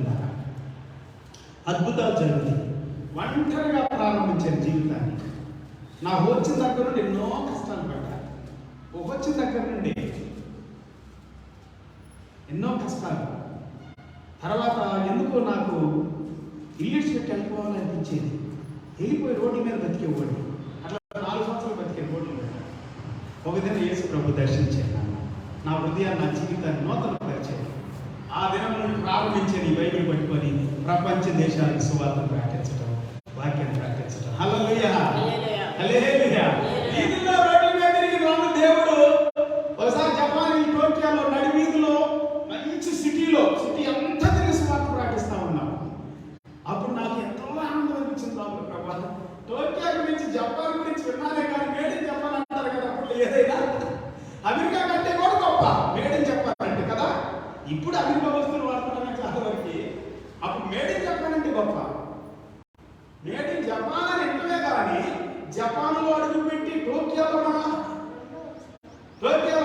అద్భుతాలు జరుగుతాయి. ఒంటరిగా ప్రారంభించాను జీవితాన్ని. నా వచ్చిన దగ్గర నుండి ఎన్నో కష్టాలు పడ్డాను. వచ్చిన దగ్గర నుండి ఎన్నో కష్టాలు. తర్వాత ఎందుకో నాకు ఇల్లు పెట్టి వెళ్ళిపోవాలనిపించేది. వెళ్ళిపోయి రోడ్డు మీద బతికేవాడు. అట్లా 4 సంవత్సరాలు బతికే రోడ్డు మీద. ఒక దినం యేసు ప్రభు దర్శించాను. నా హృదయాన్ని, నా జీవితాన్ని నూతన పరిచయం. ఆ దినం నుండి ప్రారంభించాను ఈ బైబిల్ పట్టుకొని ప్రపంచ దేశాలకు సువార్తను ప్రకటించడం, వాక్యాన్ని ప్రకటించడం. హల్లెలూయా. హల్లెలూయా. వీధిలో రోడ్ల మీద తిరిగి దేవుడు ఒకసారి జపాన్ టోక్యోలో నడి వీధిలో మంచి సిటీ అంతా తిరిగి సువార్త ప్రకటిస్తా ఉన్నాను. అప్పుడు నాకు ఎంతో ఆనందం అనిపించింది. బాబు ప్రభా, టోక్యో గురించి జపాన్ గురించి విన్నానే కానీ మేడ్ ఇన్ జపాన్ అంటారు కదా. అప్పుడు ఏదైనా అమెరికా కంటే కూడా గొప్ప మేడ్ ఇన్ జపాన్ అంటే కదా. ఇప్పుడు అమెరికా వస్తువులు వాడుతున్నాను చాలా వరకు. అప్పుడు మేడ్ ఇన్ జపాన్ అంటే గొప్ప. మేడ్ ఇన్ జపాన్ అని ఎంతమే కానీ జపాన్లో అడుగుపెట్టి టోక్యోలో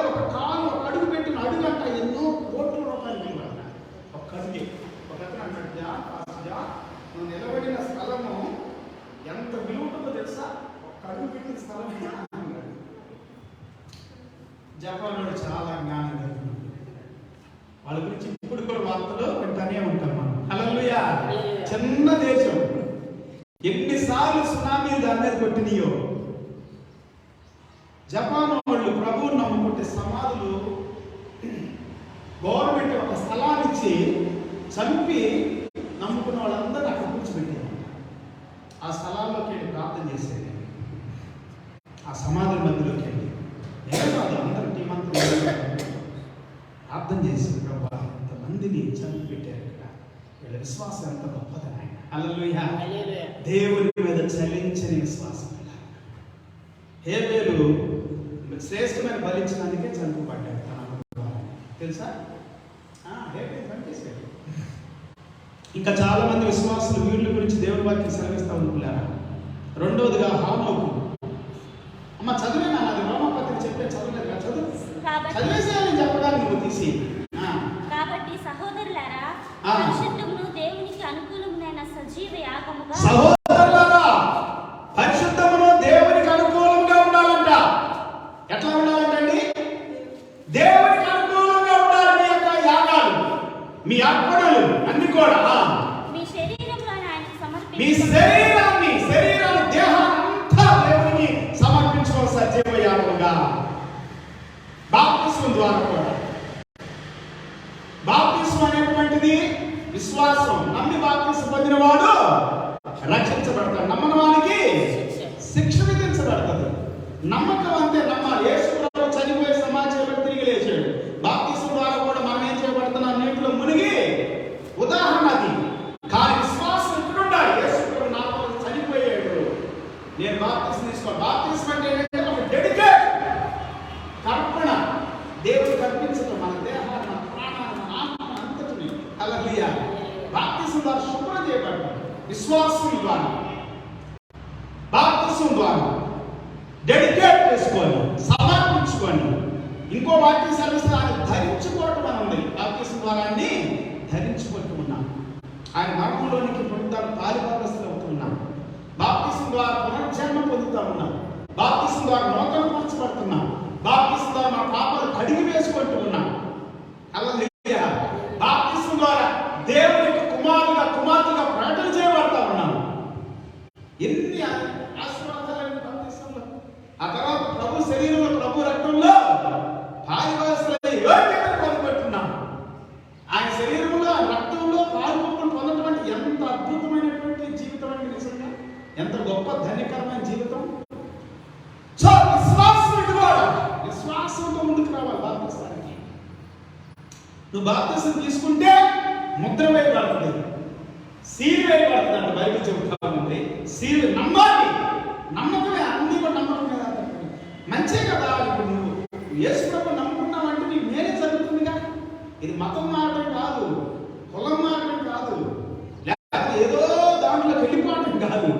ఒక కాలు ఒక అడుగు పెట్టిన అడుగంట ఎన్నో కోట్ల రూపాయలు విలువ. ఒక అడుగు ఒక అతను అంటాడు, నువ్వు నిలబడిన స్థలము ఎంత విలువ ఉంటుందో తెలుసా? ఒక అడుగు పెట్టిన స్థలం అన్నాడు. జపాన్లో చాలా జ్ఞానం కలిగి వాళ్ళ గురించి ఇప్పుడు కూడా వార్తలు వింటానే ఉంటాం మనం. హల్లెలూయా. చిన్న దేశం, ఎన్నిసార్లు సునామీలు దాని మీద కొట్టినాయో. జపాన్ వాళ్ళు ప్రభువుని నమ్ముకుంటే సమాధులు గవర్నమెంట్ ఒక స్థలాన్ని ఇచ్చి చంపి నమ్ముకున్న వాళ్ళందరూ అక్కడ కూర్చోబెట్టారు. ఆ స్థలాల్లోకి వెళ్ళి ప్రార్థన చేసేది. ఆ సమాధుల మధ్యలోకి వెళ్ళి కాదు అందరూ టీమంతా ప్రార్థన చేసి ప్రభా ఇంతమందిని చంపి పెట్టారు ఇక్కడ, వీళ్ళ విశ్వాసం ఎంత గొప్పదని ఆయన. హల్లెలూయా. దేవుని మీద చలించని విశ్వాసం. హేబేలు శ్రేష్టమైన బలించడానికే చంపబడ్డాడు తెలుసా? హేబేలు చంపేశాడు. ఇంకా చాలా మంది విశ్వాసులు వీళ్ళ గురించి దేవుని వాక్యం సెలవిస్తూ ఉంటున్నారా. రెండోదిగా హానోకు. అమ్మ చదివేనా? అది రోమపత్రిక చెప్పే చదవలేదు కదా. చదువు చదివేసేయాలని చెప్పడానికి నువ్వు తీసి. కాబట్టి సహోదరులారా, పరిశుద్ధమును దేవునికి అనుకూలమైన సజీవ యాగముగా, సహోదరులారా పరిశుద్ధమును దేవునికి అనుకూలంగా ఉండాలంట. ఎట్లా ఉండాలంటండి? దేవునికి అనుకూలంగా ఉండాలి. మీ యొక్క యాగాలు, మీ అర్పణలు అన్ని కూడా మీ శరీరంలో ఆయనకు సమర్పించండి. మీ శరీరాన్ని దేహాన్నంతా దేవునికి సమర్పించుకోవాలి సజీవ యాగముగా. బాప్తిస్మం ద్వారా కూడా. బాప్తిస్మం అనేటువంటిది విశ్వాసం. నమ్మి బాప్తిస్మం పొందినవాడు రక్షించబడతాడు. నమ్మని వానికి శిక్ష విధించబడుతుంది. నమ్మకం అంతే, నమ్మాలి. యేసు ప్రభు చనిపోయే సమాజంలో తిరిగి లేచాడు. బాప్తిస్మం ద్వారా కూడా మనం ఏం చేయబడుతున్నాం? నీటిలో మునిగి ఉదాహరణ అది. కానీ విశ్వాసం ఎప్పుడు ఉండాలి? యేసు ప్రభు నా కోసం చనిపోయాడు, నేను బాప్తిస్మం తీసుకోవాలి. బాప్తిస్మం అంటే ఒక డెడికేట్, తర్పణ, దేవుడికి అర్పించడం. మన దేహాన్ని, మన ప్రాణాన్ని, మన ఆత్మ అంతటిని. హల్లెలూయా. బాప్తిస్మం ద్వారా శుభ్రం చేయబడతాం. విశ్వాసం ద్వారా, బాప్తిసం ద్వారా డెడికేట్ చేసుకొని సమర్పించుకొని, ఇంకో వాక్యం సెలవిస్తే ఆయన ధరించుకోవటం అని ఉంది. బాప్తిసం ద్వారా ఆయన్ని ధరించుకుంటూ ఉన్నాం. ఆయన మరణంలోనికి పొందుతాను పాలిపాలస్తులు అవుతున్నాం. బాప్తిసం ద్వారా పునర్జన్మ పొందుతా ఉన్నాం. బాప్తిసం ద్వారా నూతన పరచబడుతున్నాం. బాప్తిసం ద్వారా మన పాపాలు కడిగి వేసుకుంటూ ఉన్నాం. హల్లెలూయా. బాప్తిసం ద్వారా దేవునికి కుమారుగా కుమార్తెగా ప్రకటన చేయబడతా ఉన్నాం. ఎన్ని ఆశీర్వాదాలు బాప్తిసంలో. ఆ తర్వాత ప్రభు శరీరంలో, ప్రభు రక్తంలో పాలివాసులై యోగ్యతను పొందుకుంటున్నాం. ఆయన శరీరంలో, ఆయన రక్తంలో పాలుపొప్పులు పొందడం అంటే ఎంత అద్భుతమైనటువంటి జీవితం అండి. నిజంగా ఎంత గొప్ప ధన్యకరమైన జీవితం. సో విశ్వాసం ఇవ్వాలి, విశ్వాసంతో ముందుకు రావాలి బాప్తిసానికి. నువ్వు బాప్తిసం తీసుకుంటే ముద్ర వేయబడుతుంది, సీల్ వేయబడుతుంది అంటే బైబిల్ చెబుతా ఉంది. సీల్ నమ్మాలి, నమ్మకమే, అన్ని కూడా నమ్మకం కదా. మంచే కదా. ఇప్పుడు నువ్వు యేసు ప్రభువుని నమ్ముకున్నావంటే నీకు మేలే జరుగుతుందిగా. ఇది మతం మారడం కాదు, కులం మారడం కాదు, లేకపోతే ఏదో దాంట్లో వెళ్ళిపోవడం కాదు.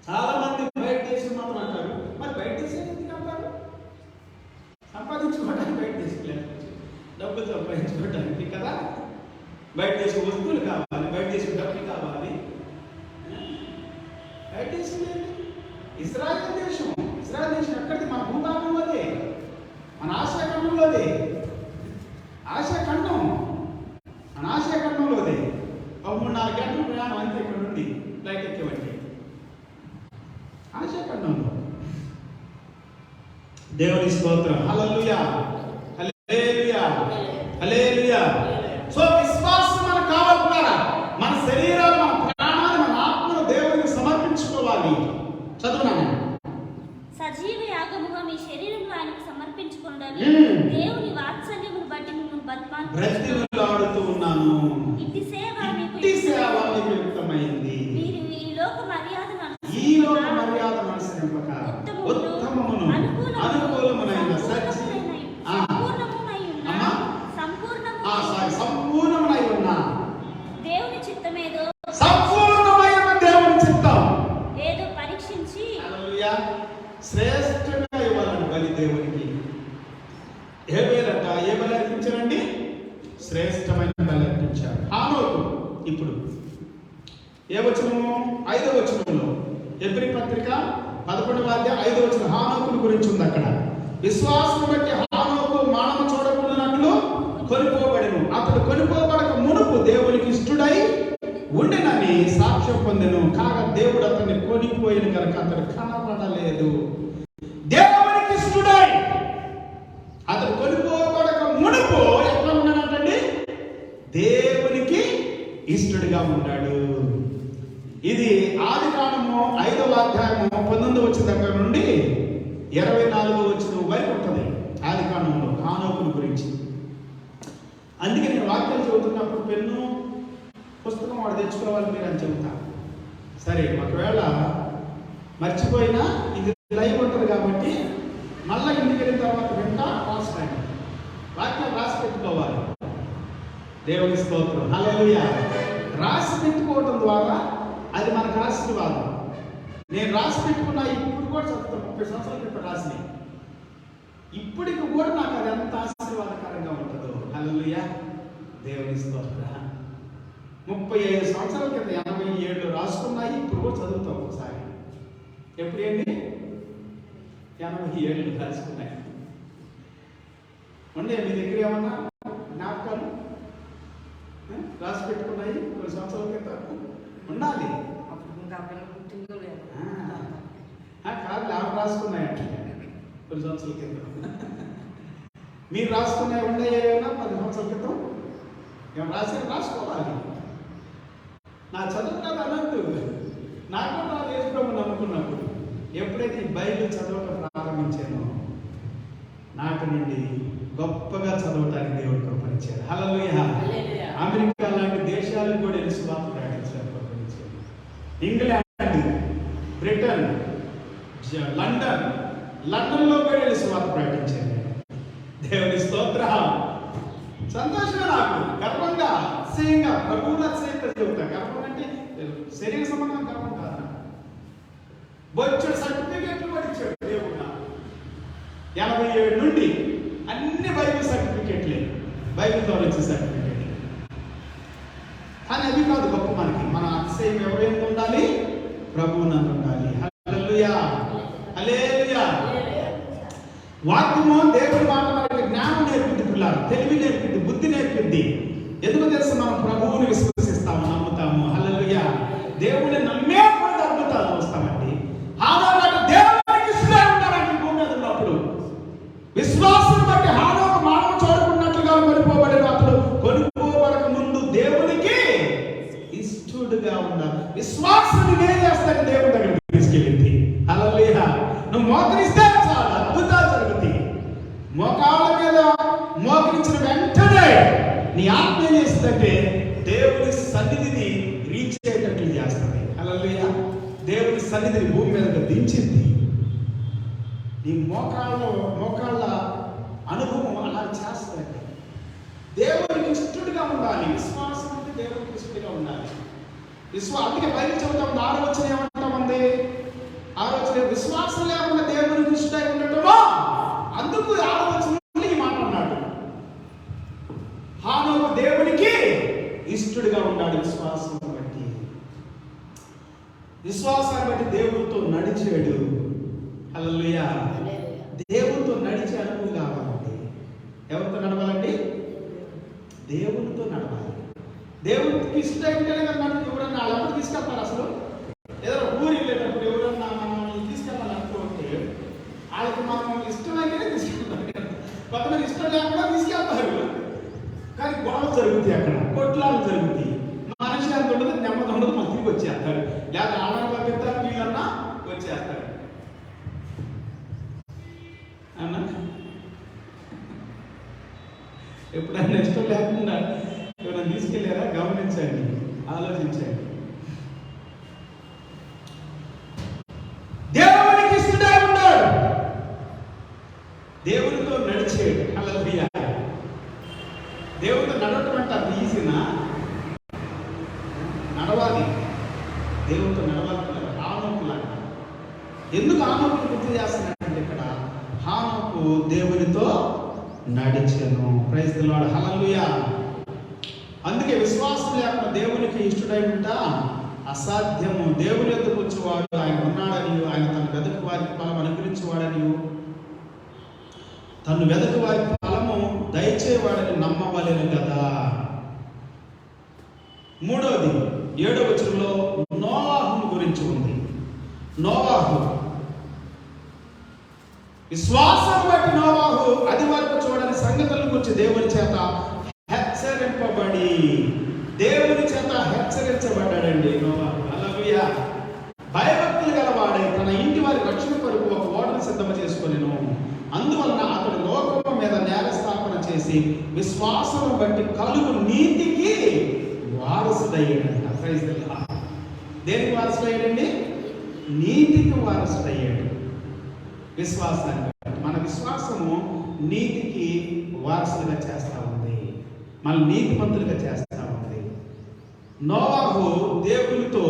చాలా మంది బయట దేశం మాత్రం అంటారు. మరి బయట దేశం ఎందుకు అంటారు? సంపాదించుకోవడానికి బయట దేశం, డబ్బులు సంపాదించుకోవడానికి కదా. బయట దేశం వస్తువులు కావాలి, బయట దేశం డబ్బులు కావాలి. బయట దేశం ఏంటి? ఇజ్రాయెల్ దేశం. ఇజ్రాయెల్ దేశం ఎక్కడిది? మన భూభాగంలోదే, మన ఆసియా ఖండంలోదే. ఆసియా ఖండం, మన ఆసియా ఖండంలోదే. 3-4 గంటల ప్రయాణం అంతే ఇక్కడ నుండి ఫ్లైట్ ఎక్కేవండి. ఆసియా ఖండంలో. దేవుని స్తోత్రం. హల్లెలూయా, హల్లెలూయా, హల్లెలూయా. సో విశ్వాసం మనకు కావాలన్నారా? మన శరీరాలు, మన ప్రాణాలు, మన ఆత్మను దేవునికి సమర్పించుకోవాలి. చదువునాను. సజీవ యాగముగా మీ శరీరంలో ఆయనకు సమర్పించుకోండి. దేవుని వాత్సల్యమును బట్టి మిమ్మల్ని బ్రతిమలాడుతూ ఉన్నాను. ఇట్టి సేవ మీకు యుక్తమైంది. మీరు ఈ లోక మర్యాదను అనుసరింపక ఉత్తమమును అనుకూలమునైన సంపూర్ణమునై ఉన్న దేవుని చిత్తమేదో, సంపూర్ణమైన దేవుని చిత్తం ఏదో పరీక్షించి శ్రేష్టంగా ఇవ్వాలని బలి దేవునికి. ఏ బలి అర్పించారండి? శ్రేష్టమైన బలి అర్పించారు. హానోకు. ఇప్పుడు ఏ వచనము? 5వ వచనంలో ఎబ్రీ పత్రిక 11వ అధ్యాయం 5వ వచనం హానోకుని గురించి ఉంది అక్కడ. విశ్వాసం బట్టి హానోకు మానవ చూడకుండానట్లు కొనిపోబడెను. అతడు కొనిపోబడక మునుపు దేవునికి ఇష్టడై ఉండినని సాక్ష్యం పొందెను. కాగా దేవుడు అతన్ని కొనిపోయిన కనుక అతడు కనపడలేదు. దేవునికి ఇష్టడై అతడు కొనిపోబడక మునుపు ఎట్లా ఉన్నాడంటండి? దేవునికి ఇష్టడుగా ఉన్నాడు. ఇది ఆదికాండము 5వ అధ్యాయము 19వ వచనం దగ్గర నుండి 24వ వచనం వరకు ఉంటుంది ఆదికాండంలో హానోకుని గురించి. అందుకే నేను వాక్యాలు చదువుతున్నప్పుడు పెన్ను పుస్తకం వాడు తెచ్చుకోవాలి మీరు అని చెబుతా. సరే, ఒకవేళ మర్చిపోయినా ఇది లైవ్ ఉంటుంది కాబట్టి మళ్ళీ ఇంటికి వెళ్ళిన తర్వాత వెంట రాసుకోండి. వాక్యం రాసి పెట్టుకోవాలి. దేవుని స్తోత్రం. హల్లెలూయా. రాసి పెట్టుకోవడం ద్వారా అది మనకు ఆశీర్వాదం. నేను రాసి పెట్టుకున్నా ఇప్పుడు కూడా చదువుతాను. 30 సంవత్సరాల క్రితం రాసి ఇప్పటికి కూడా నాకు అది ఎంత ఆశీర్వాదకరంగా ఉంటుందో. హల్లెలూయా. దేవుని స్తోత్రం. 35 సంవత్సరాల క్రితం 87 రాసుకున్నాయి. ఇప్పుడు కూడా చదువుతాం ఒకసారి. ఎప్పుడు ఏంటి? 87 రాసుకున్నాయి. ఉండే మీ దగ్గర ఏమన్నా జ్ఞాపకాలు రాసి పెట్టుకున్నాయి? కొన్ని సంవత్సరాల క్రితం ఉండాలి. కాదు, ఆమె రాసుకున్నాయంటే కొన్ని సంవత్సరాల క్రితం. మీరు రాసుకున్నాయి ఉండే 10 సంవత్సరాల క్రితం ఏమైనా రాసుకోవాలి. నా చదువు కాదు అన్నట్టు నాకు కూడా వేసుకోమని నమ్ముకున్నప్పుడు ఎప్పుడైతే ఈ బైబిల్ చదవటం ప్రారంభించానో నాటి నుండి గొప్పగా చదవటానికి దేవుడు కృపనిచ్చారు. హల్లెలూయా. అమెరికా లాంటి దేశాలకు కూడా వెళ్ళి సువార్త ప్రకటించారు, కృపనిచ్చారు. ఇంగ్లాండ్, బ్రిటన్, లండన్లో కూడా వెళ్ళి సువార్త ప్రకటించారు. దేవుని స్తోత్రం. సంతోషంగా, నాకు గర్వంగా అతిశయంగా ప్రభువులు అతిశయంగా చెబుతారు. గర్వం అంటే శరీర సంబంధం గర్వం కాదు. బొచ్చడు సర్టిఫికేట్లు కూడా ఇచ్చాడు దేవుడు నాకు. 87 నుండి అన్ని బైబిల్ సర్టిఫికేట్లే, బైబిల్ ద్వారా వచ్చే సర్టిఫికేట్లే. కానీ అవి కాదు గొప్ప మనకి. మన అతిశయం ఎవరైనా ఉండాలి, ప్రభువు నందు ఉండాలి. హల్లెలూయా, హల్లెలూయా. వాక్యము దేవుడి మాట మనకి జ్ఞానం నేర్పిద్ది, పిల్లలు తెలివి నేర్పిద్ది, బుద్ధి నేర్పిద్ది. ఎందుకు తెలుసు? మనం ప్రభువుని విశ్వసిస్తాము, నమ్ముతాము. హల్లెలూయా. దేవుని నమ్మే కూడా అద్భుతాలు చూస్తామండి. హానోకు దేవునికి ఇష్టమై ఉన్నారండి భూమి మీద ఉన్నప్పుడు. విశ్వాసం బట్టి హానోకు మానవ చూడకున్నట్లుగా కొనుక్కోబడిన అప్పుడు, కొనుక్కోబడక ముందు దేవునికి ఇష్టడుగా ఉన్నారు. విశ్వాసాన్ని ఏం చేస్తాడు? దేవుడి దగ్గరికి తీసుకెళ్ళింది. హల్లెలూయా. నువ్వు మోకరిస్తే చాలు, అద్భుతాలు జరుగుతాయి. మోకాళ్ళ మీద మోకరించిన వెంటనే నీ ఆత్మ ఏం చేస్తుందంటే దేవుని సన్నిధిని రీచ్ అయ్యేటట్లు చేస్తుంది. హల్లెలూయా. దేవుని సన్నిధిని భూమి మీద దించింది. నీ మోకాళ్ళ అనుభవం అలా చేస్తుంది. దేవునికి ఇష్టడుగా ఉండాలి. విశ్వాసం అంటే దేవునికి ఇష్టడుగా ఉండాలి. అందుకే బైబిల్ చెబుతాం, 6వ వచనం ఏమంటామండి? 6వ వచనం, విశ్వాసం లేకుండా దేవునికి ఇష్టడై ఉండటమో. అందుకు 6వ వచనంలో ఈ మాట అన్నాడు. హానోకు దేవునికి ఇష్టడుగా ఉన్నాడు విశ్వాసం బట్టి. విశ్వాసాన్ని బట్టి దేవుడితో నడిచాడు. హల్లెలూయా. దేవుడితో నడిచే అనుభవం కావాలండి. ఎవరితో నడవాలండి? దేవుడితో నడవాలి. దేవుడికి ఇష్టమైతేనే కదా మనం ఎవరన్నా వాళ్ళప్పుడు తీసుకెళ్తారు. అసలు ఏదో ఊరు వెళ్ళేటప్పుడు ఎవరన్నా మనం తీసుకెళ్ళాలి అనుకుంటే వాళ్ళకి మనం ఇష్టమైతేనే తీసుకెళ్తారు. కొంతమంది ఇష్టం లేకుండా తీసుకెళ్తారు. కానీ గొడవలు జరుగుతాయి, అక్కడ కొట్లాలు జరుగుతాయి. మనిషి అంత ఉండదు, నెమ్మది ఉండదు, మన తిరిగి వచ్చేస్తారు. లేదా ఆడని పంపిస్తారు, వీళ్ళన్నా వచ్చేస్తారు. అన్నా ఎప్పుడన్నా ఇష్టం లేకుండా ఎవరైనా తీసుకెళ్ళారా? గమనించండి, ఆలోచించండి. దేవునికి ఇష్టడే ఉన్నాడు, దేవునితో నడిచాడు. హల్లెలూయా. దేవుడితో నడవటం అంటే అది ఈజీనా? నడవాలి, దేవుడితో నడవాలి. హానోకులాగా. ఎందుకు హానోకును గుర్తు చేస్తున్నాడంటే ఇక్కడ హానోకు దేవునితో నడిచెను. Praise the Lord. హల్లెలూయా. అందుకే విశ్వాసం లేకుండా దేవునికి ఇష్టడై ఉంటా అసాధ్యము. దేవుని యొద్దకు వచ్చేవాడు ఆయన ఉన్నాడని, ఆయన తన వెదకు వారికి ఫలం అనుగ్రహించేవాడని, తను వెదకు వారికి ఫలము దయచేవాడని నమ్మవలెను కదా. 3వది 7వ వచనంలో నోవాహును గురించి ఉంది. నోవాహు విశ్వాసం బట్టి నోవాహు అది వరకు చూడని సంగతుల గురించి దేవుని చేత హెచ్చరింపబడి, దేవుని చేత హెచ్చరించబడ్డాడండి నోవాహు. హల్లెలూయా. భయభక్తులు గలవాడై తన ఇంటి వారి రక్షణ కొరకు ఒక ఓడను సిద్ధం చేసుకొనెను. అందువలన అతడు లోకము మీద నేరస్థాపన చేసి విశ్వాసం బట్టి కలుగు నీతికి వారసుడయ్యాడంట. Praise the lord. దేనికి వారసుడయ్యాడండి? నీతికి వారసుడయ్యాడు. విశ్వాసాన్ని మన విశ్వాసము నీతికి వారసులుగా చేస్తా ఉంది, మన నీతిమంతులుగా చేస్తా ఉంది. నోవాహు దేవునితో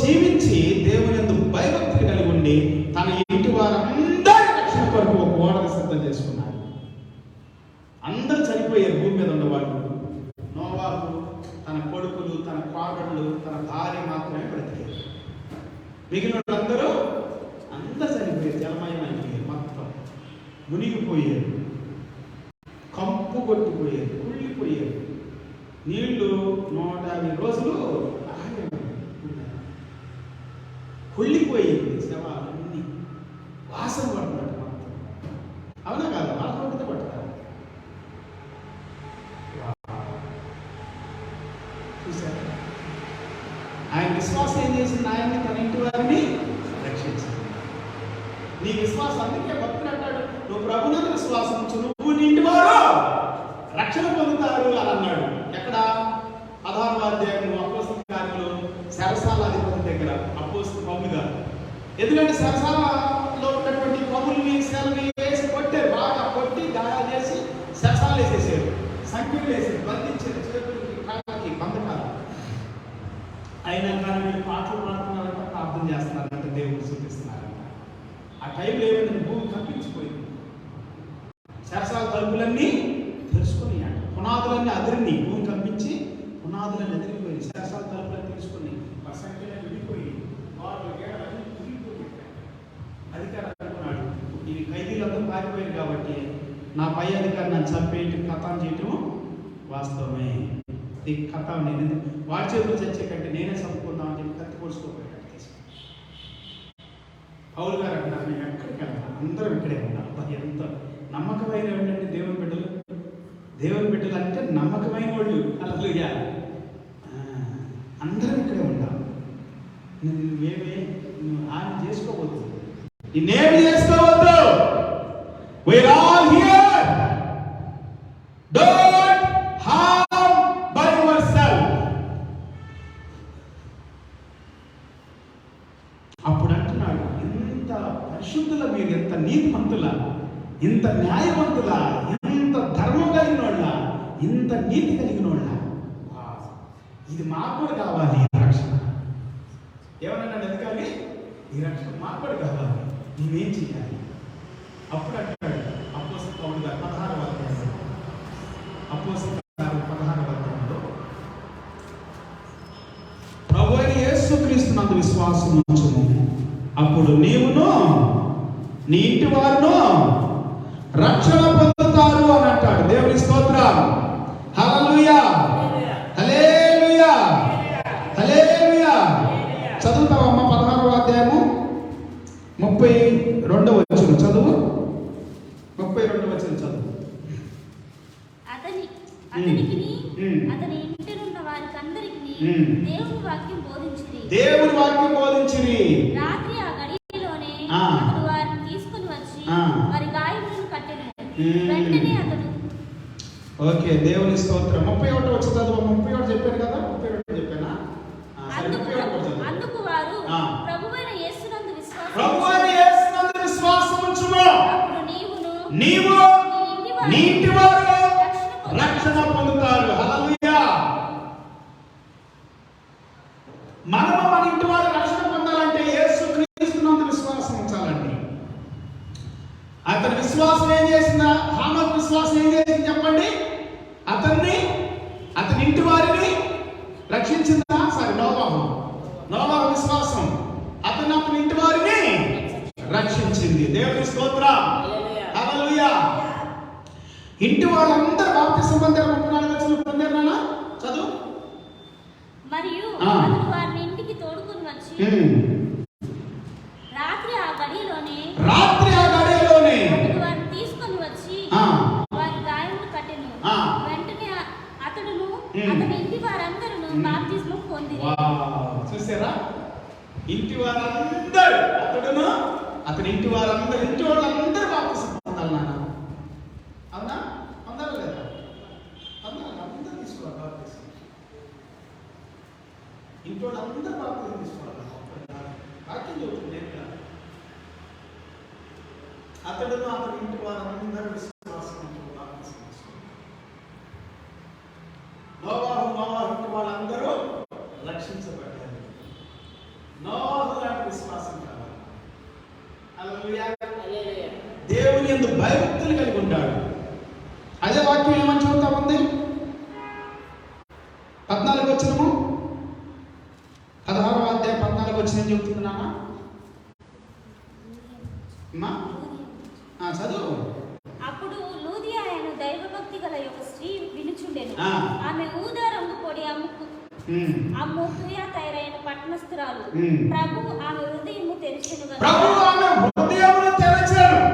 జీవించి దేవుని యందు భయభక్తులు కలిగి ఉండి తన ఇంటి వారందరి రక్షణ కొరకు ఒక ఓడను సిద్ధం చేసుకున్నాడు. అందరూ చనిపోయారు భూమి మీద ఉన్నవాళ్ళు. నోవాహు, తన కొడుకులు, తన కోడళ్ళు, తన భార్య మాత్రమే బ్రతికారు. మిగిలిన అందరూ చనిపోయారు, జలమయమైపోయారు, మొత్తం మునిగిపోయారు, కంపు కొట్టిపోయారు, కుళ్ళిపోయారు. నీళ్లు 150 రోజులు కుళ్ళిపోయింది. శవాలన్నీ వాసన పడుతున్నట్టు మొత్తం. అవునా కాదు? వాళ్ళ కొట్టితే పడతారు. చూసారు ఆయన విశ్వాసం ఏం చేసింది? ఆయన్ని తన ఇంటి వారిని రక్షించింది. నీ విశ్వాసం, అందుకే భక్తుడు అంటాడు, నువ్వు ప్రభువునందు విశ్వాసం ఉంచు, నువ్వు నీ ఇంటి వారు రక్షణ పొందుతారు అని అన్నాడు. ఎక్కడ? 16వ అధ్యాయం అపోస్తల కార్యములు చెరసాల అధిపతి దగ్గర అపోస్తలుడు పౌలు గారు. ఎందుకంటే చెరసాలలో ఉన్నటువంటి పౌలుని సెలని వేసి కొట్టారు, బాగా కొట్టి గాయాలు చేసి చెరసాలు వేసేసారు. కన్నీళ్ళు వేసి బంధించారు, చేతులకి కాళ్ళకి బంధకాలు. అయినా కానీ మీరు పాటలు పాడుతున్నారంట, ప్రార్థన చేస్తున్నారంట, దేవుడు చూపిస్తున్నారంట. ఆ టైంలో ఏమైంది, భూమి కంపించిపోయింది. శాసనాల తలుపులన్నీ తెలుసుకుని అంట, పునాదులన్నీ అదిరిని, భూమి కంపించి పునాదులన్నీ అదిరిపోయింది. శాసనాల తలుపులన్నీ తెలుసుకుని సంఖ్యలో విడిపోయి వాళ్ళు ఏడాది తిరిగిపోయి అధికారం అనుకున్నాడు. ఈ ఖైదీలందరూ పారిపోయారు కాబట్టి నా పై అధికారి నన్ను చంపేయటం, కథం చేయటం వాస్తవమే. ఈ కథ నేను వాడి చేతులు చచ్చే కంటే నేనే చంపుకుందామని చెప్పి కత్తి పొడుచుకోపోయాడు. పౌలు గారు అంటారు, నేను ఎక్కడికి వెళ్తాను, అందరం ఇక్కడే ఉన్నాం. ఎంత నమ్మకమైన ఏంటంటే దేవుని బిడ్డలు, దేవుని బిడ్డలు అంటే నమ్మకమైన వాళ్ళు. హల్లెలూయా. అందరం ఇక్కడే ఉంటాం. నువ్వేమే నువ్వు హాని చేసుకోవద్దు, నేనేమి చేసుకోవద్దు. We're all here. Don't harm by yourself. అప్పుడు అంటున్నాడు, ఎంత పరిశుద్ధుల మీరు, ఎంత నీతిమంతుల, ఇంత న్యాయవంతుల, ఎంత ధర్మం కలిగిన వాళ్ళ, ఇంత నీతి కలిగిన వాళ్ళ. ఇది మాకు కూడా కావాలి ఈ రక్షణ. ఏమన్నాడు అధికారి, ఈ రక్షణ మాకు కూడా కావాలి, నువ్వేం చేయాలి? అప్పుడు అంటాడు అపోస్తలుడు పౌలు గారు 16వ అధ్యాయం, అపోస్తలుడు 16వ అధ్యాయంలో, ప్రభువైన యేసుక్రీస్తునందు విశ్వాసం ఉంచుము, అప్పుడు నీవును నీ ఇంటి వారును రక్షణ పొందుతారు అని అంటాడు. దేవుని స్తోత్రం. హల్లెలూయా, హల్లెలూయా, హల్లెలూయా. చదువుతావమ్మా 16వ అధ్యాయము 32వ వచనం చదువు. 32వ వచనం చదువు. అతని ఇంటినున్న వారికందరికీ దేవుని వాక్యం బోధించిరి. దేవుని వాక్యం బోధించిరి. రాత్రి ఆ గడియలోనే అతడు వారిని తీసుకుని వచ్చి వారి గాయములను కట్టెను. వెంటనే అతడు ఓకే, దేవుని స్తోత్రం. 31వ వచనం చదువు. 31 చెప్పాను కదా, 31 చెప్పానా? అందుకు వారు ప్రభువైన యేసునందు విశ్వాసం ఉంచుము, అప్పుడు నీవు నీ ఇంటి వారు రక్షణ పొందుతారు. హల్లెలూయా. మనము మన ఇంటి వారు రక్షణ పొందాలంటే యేసుక్రీస్తునందు విశ్వాసం ఉంచాలండి. అతని విశ్వాసం ఏం చేసిందా? హానోకు విశ్వాసం ఏం చేసింది చెప్పండి? అతని ఇంటి వారిని రక్షించిందా? సరే, నోవాహు విశ్వాసం అతని ఇంటి వారిని రక్షించింది. దేవుని స్తోత్రం. హల్లెలూయా. ఇంటి వాళ్ళందరూ బాప్తిసం పొందారు. 34 వచనం పొందారు నాన్న, చదువు. మరియు వారిని ఇంటికి తోడుకుని వచ్చి రాత్రి ఆ గడియలోనే వారిని తీసుకొని వచ్చి వారి గాయములు కట్టెను. వెంటనే అతడును అతని ఇంటి వారందరూ బాప్తిస్మం పొందిరి. చూసారా? ఇంటి వారందరూ, అతడును అతని ఇంటి వారందరూ, ఇంటి వాళ్ళందరూ బాప్తిసం పొందాలి నాన్న. అవునా? పొందాలి లేదా? పొందాలి. అందరూ తీసుకోవాలి బాప్తిసం. ఇంటి వాళ్ళందరూ బాప్తిసం తీసుకోవాలి. వాక్యం చెబుతుంది. అతడును అతని ఇంటి వారందరూ విశ్వాసం బాప్తిసం తీసుకోవాలి. నోవాహు ఇంటి వాళ్ళందరూ రక్షించబడ్డారు. నోవాహు లాంటి విశ్వాసం కావాలి. హల్లెలూయా. దేవుని యందు భయభక్తులు కలిగి ఉంటాడు. అదే వాక్యం ఏమని చెబుతా ఉంది? 14వ వచనము, 16వ అధ్యాయం 14వ వచనం చెబుతుంది నాన్న. చదువు. అప్పుడు లూదియా అను దైవభక్తి గల ఒక స్త్రీ వినుచుండెను. ఆమె ఊదా రంగు పొడి అమ్ము తుయాతైరైన పట్టణస్థురాలు. ప్రభువు ఆమె హృదయము తెరిచెను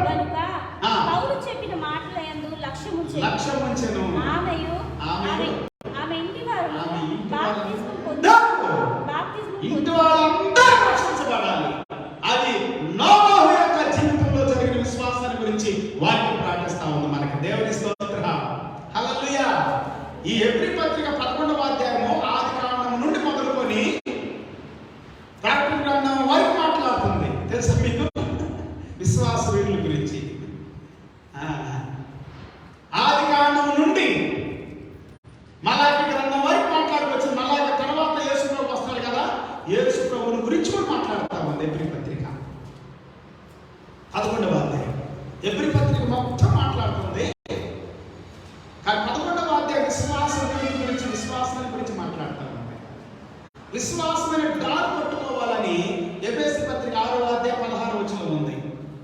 గనుక పౌలు చెప్పిన మాటలయందు లక్ష్యముంచెను. ఆమె ఇంటి వారు బాప్తిస్మం రక్షించబడాలి. అది నోవాహు యొక్క జీవితంలో జరిగిన విశ్వాసాన్ని గురించి వాక్యం ప్రకటిస్తా ఉంది మనకి. దేవుని స్తోత్రం. హల్లెలూయా. ఈ హెబ్రీ పత్రిక 11వ అధ్యాయము ఆది కాండం నుండి మొదలుకొని ప్రకటన గ్రంథం వరకు మాట్లాడుతుంది. తెలుసా మీకు విశ్వాస వీరుల గురించి? ఆది కాండం నుండి 11వ అధ్యాయం ఎబ్రీ పత్రిక మొత్తం మాట్లాడుతుంది, కానీ 11వ అధ్యాయం విశ్వాసాన్ని గురించి మాట్లాడతారు. విశ్వాసమైన డాల్ పట్టుకోవాలని ఎఫెసీ పత్రిక 6వ అధ్యాయం 16వ వచనం ఉంది.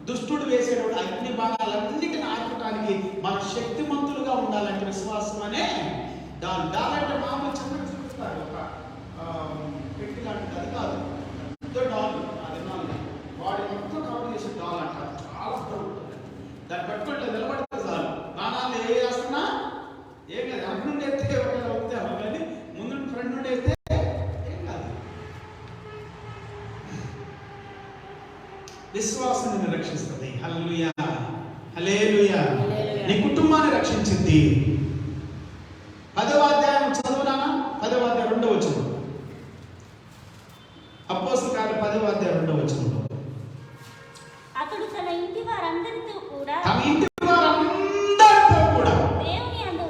దుష్టుడు వేసేటప్పుడు అగ్ని బాణాలన్నిటిని ఆర్పడానికి మన శక్తిమంతులుగా ఉండాలంటే విశ్వాసం అనే డాల్. డాల్ అంటే మామూలు చిన్న చూపిస్తారు, ఒక పెట్టి లాంటిది, అది కాదు, పెద్ద డాల్. అది వాడి మొత్తం కవర్ చేసే డాల్ అంటారు. చాలా ఉంటుంది, దాన్ని పట్టుకుంటే నిలబడితే చాలు. బాణాలు ఏ వేస్తున్నా ఏం కాదు, వెనక నుండి ఎత్తే ఒకటే కానీ ముందు ఫ్రంట్ నుండి అయితే విశ్వాసం నిన్ను రక్షిస్తుంది. హల్లెలూయా, హల్లెలూయా. నీ కుటుంబాన్ని రక్షించింది. 10వ అధ్యాయం చదువునానా? 10వ అధ్యాయం 2వ వచనం. అపోస్తలుల కార్యాలు 10వ అధ్యాయం 2వ వచనంలో అతడు తన ఇంటి వారందరితో కూడా దేవుని యందు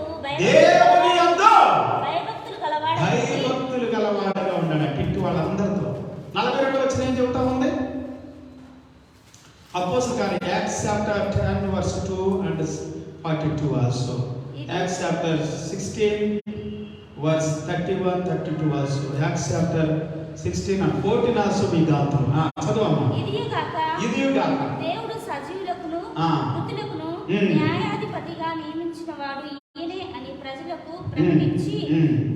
భయభక్తులు గలవాడుగా ఉన్నాడు. ఇంటి వాళ్ళందరితో. 42వ వచనం ఏం చెబుతా ఉంది? అపోస్తలుల కార్యాలు Acts chapter 10 verse 2 and 42 also. Acts chapter 16 verse 31 32 also. Acts chapter 16 and 14 also we got through. చదవమ్మా. ఇదియుగాక దేవుడు సజీవులకును మృతులకును న్యాయాధిపతిగా నియమించిన వాడు ఈయనే అని ప్రజలకు ప్రకటించి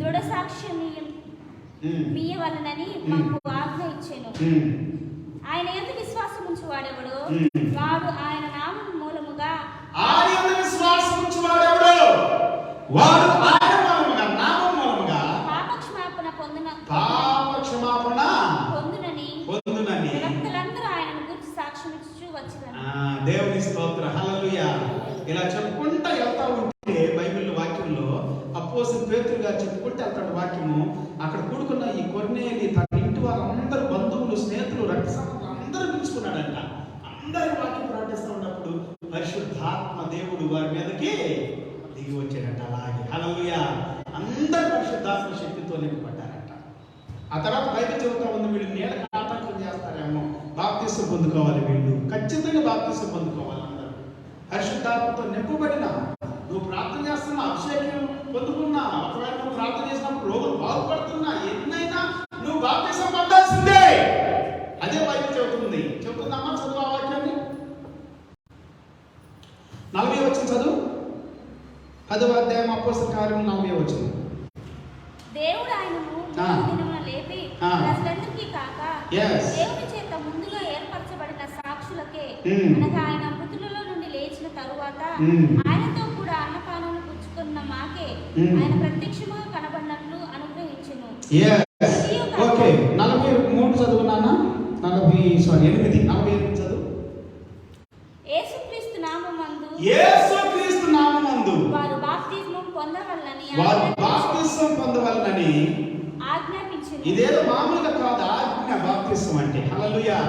దృఢ సాక్ష్యం మీయవలనని మాకు ఆజ్ఞ ఇచ్చెను. ఆయన యందు విశ్వాసం ఉంచు వాడెవడు వాడు ఆయన నామం మూలముగా పాపక్షమాపణ పొందునని ప్రవక్తలందరూ ఆయనను గురించి సాక్ష్యం ఇచ్చుచూ వచ్చినారు. దేవుని స్తోత్రం, హల్లెలూయా. ఇలా చెప్పుకుంటా వెళ్తా ఉంటే బైబిల్ వాక్యంలో అపోస్తలుడు పేతురు గారు చెప్పుకుంటూ వెళ్తాడు వాక్యము. అక్కడ కూడుకున్న ఈ కొర్నేలి తన ఇంటి వారందరూ బంధువులు, స్నేహితులు, రక్త సంబంధులు అందరూ పిలుచుకున్నాడంట. అందరి వాక్యం ప్రకటిస్తూ ఉన్నప్పుడు పరిశుద్ధాత్మ దేవుడు వారి మీదకి దిగి వచ్చాడంట. అలాగే హల్లెలూయా, అందరు పరిశుద్ధాత్మ శక్తితో నింపబడ్డారంట. ఆ తర్వాత బైబిల్ చెబుతా ఉంది, వీళ్ళు నీళ్ళకి ఆటంకం చేస్తారేమో, బాప్తిసం పొందుకోవాలి. వీళ్ళు ఖచ్చితంగా బాప్తిసం పొందుకోవాలి. అందరూ పరిశుద్ధాత్మతో నింపబడిన, నువ్వు ప్రార్థన చేస్తున్నా, అభిషేకం పొందుకున్నా, ఒకవేళ నువ్వు ప్రార్థన చేసినప్పుడు రోగులు బాగుపడుతున్నా, ఎన్నైనా నువ్వు బాప్తిసం పొందాల్సిందే. అదే బైబిల్ చెబుతుంది. చెబుతుందమ్మా, చదువు ఆ వాక్యాన్ని. 40వ వచనం చదువు. 10వ అధ్యాయం అపోస్తలుల కార్యం 40వ వచనం. దేవుడు ఆయనను దినమున లేపి ప్రజలందరికీ కాక దేవుని చేత ముందుగా ఏర్పరచబడిన సాక్షులకే, అనగా ఆయన మృతులలో నుండి లేచిన తరువాత ఆయనతో కూడా అన్నపానములు పుచ్చుకున్న మాకే ఆయన ప్రత్యక్షముగా కనబడినట్లు అనుగ్రహించెను. ఓకే, 43 చదువునానా? 48 చదువు. యేసుక్రీస్తు నామమందు వారు బాప్తిస్మం పొందవలనని ఆజ్ఞాపించింది. ఇదేదో మామూలుగా కాదు, ఆజ్ఞ. బాప్తిస్మం అంటే హల్లెలూయా.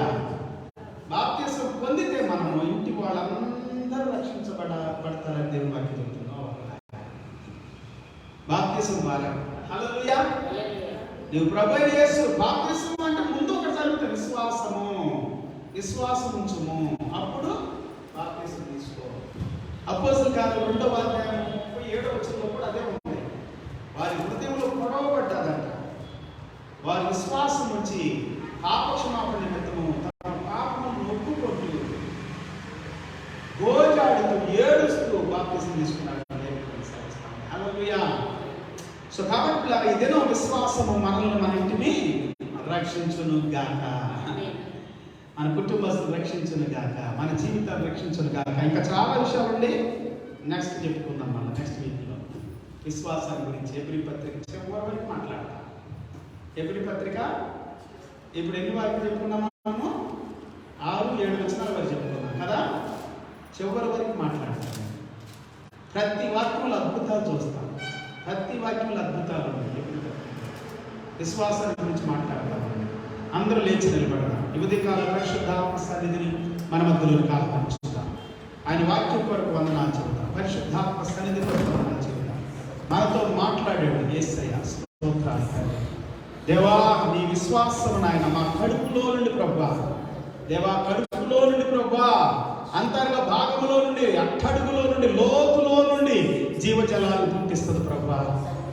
బాప్తిస్మం పొందితే మనము ఇంటి వాళ్ళందరూ రక్షించబడతారని దేవుని వాక్యం చెబుతున్నాం. బాప్తిస్మం ద్వారా హల్లెలూయా. నీవు ప్రభువైన యేసు బాప్తిస్మం అంటే ముందు ఒకటి జరుగుతుంది, విశ్వాసం ఉంచుము, అప్పుడు బాప్తిస్మం తీసుకో. అపోస్తలుల కార్యాలు 2వ అధ్యాయం 37వ వచనంలో కూడా అదే ఉంది. వారి హృదయంలో పొడవబడ్డాదంట. వారి విశ్వాసం వచ్చి పాపక్షమాపణ నిమిత్తము తమ పాపమును ఒప్పుకుంటూ గోజాడుతూ ఏడుస్తూ బాప్తిస్మం తీసుకున్నాడు. హల్లెలూయా. సో కాబట్టి ఇదేనో విశ్వాసము మనల్ని, మన ఇంటిని రక్షించును గాక, మన కుటుంబస్తులు రక్షించును గాక, మన జీవితాలు రక్షించును గాక. ఇంకా చాలా విషయాలు ఉండి నెక్స్ట్ చెప్పుకుందాం. మనం నెక్స్ట్ వీక్లో విశ్వాసాన్ని గురించి ఎబ్రీ పత్రిక చివరి వరకు మాట్లాడతాం. ఎబ్రీ పత్రిక ఇప్పుడు ఎన్ని వరకు చెప్పుకున్నాం? మనము 6-7 వచనాల వరకు చెప్పుకున్నాం కదా. చివరి వరకు మాట్లాడతాం. ప్రతి వాక్యంలో అద్భుతాలు చూస్తాం. ప్రతి వాక్యంలో అద్భుతాలు ఉన్నాయి. విశ్వాసాన్ని గురించి మాట్లాడతాం. అందరూ లేచి నిలబడదాం. యువతి కాల పరిశుద్ధాత్మ సన్నిధిని మన మధ్యలో కాల్పంచుతాం. ఆయన వాక్యం కొరకు వందనాలు చెబుతాం. పరిశుద్ధాత్మ సన్నిధి కొరకు వందనాలు చెబుతాం. మనతో మాట్లాడాడు యేసయ్య. స్తోత్రాలు దేవా, నీ విశ్వాసం నాయన మా కడుపులో నుండి ప్రభువా, దేవా కడుపులో నుండి ప్రభువా అంతర్గ భాగంలో నుండి, అట్టడుగులో నుండి, లోతులో నుండి జీవజలాలు పుట్టిస్తుంది ప్రభా.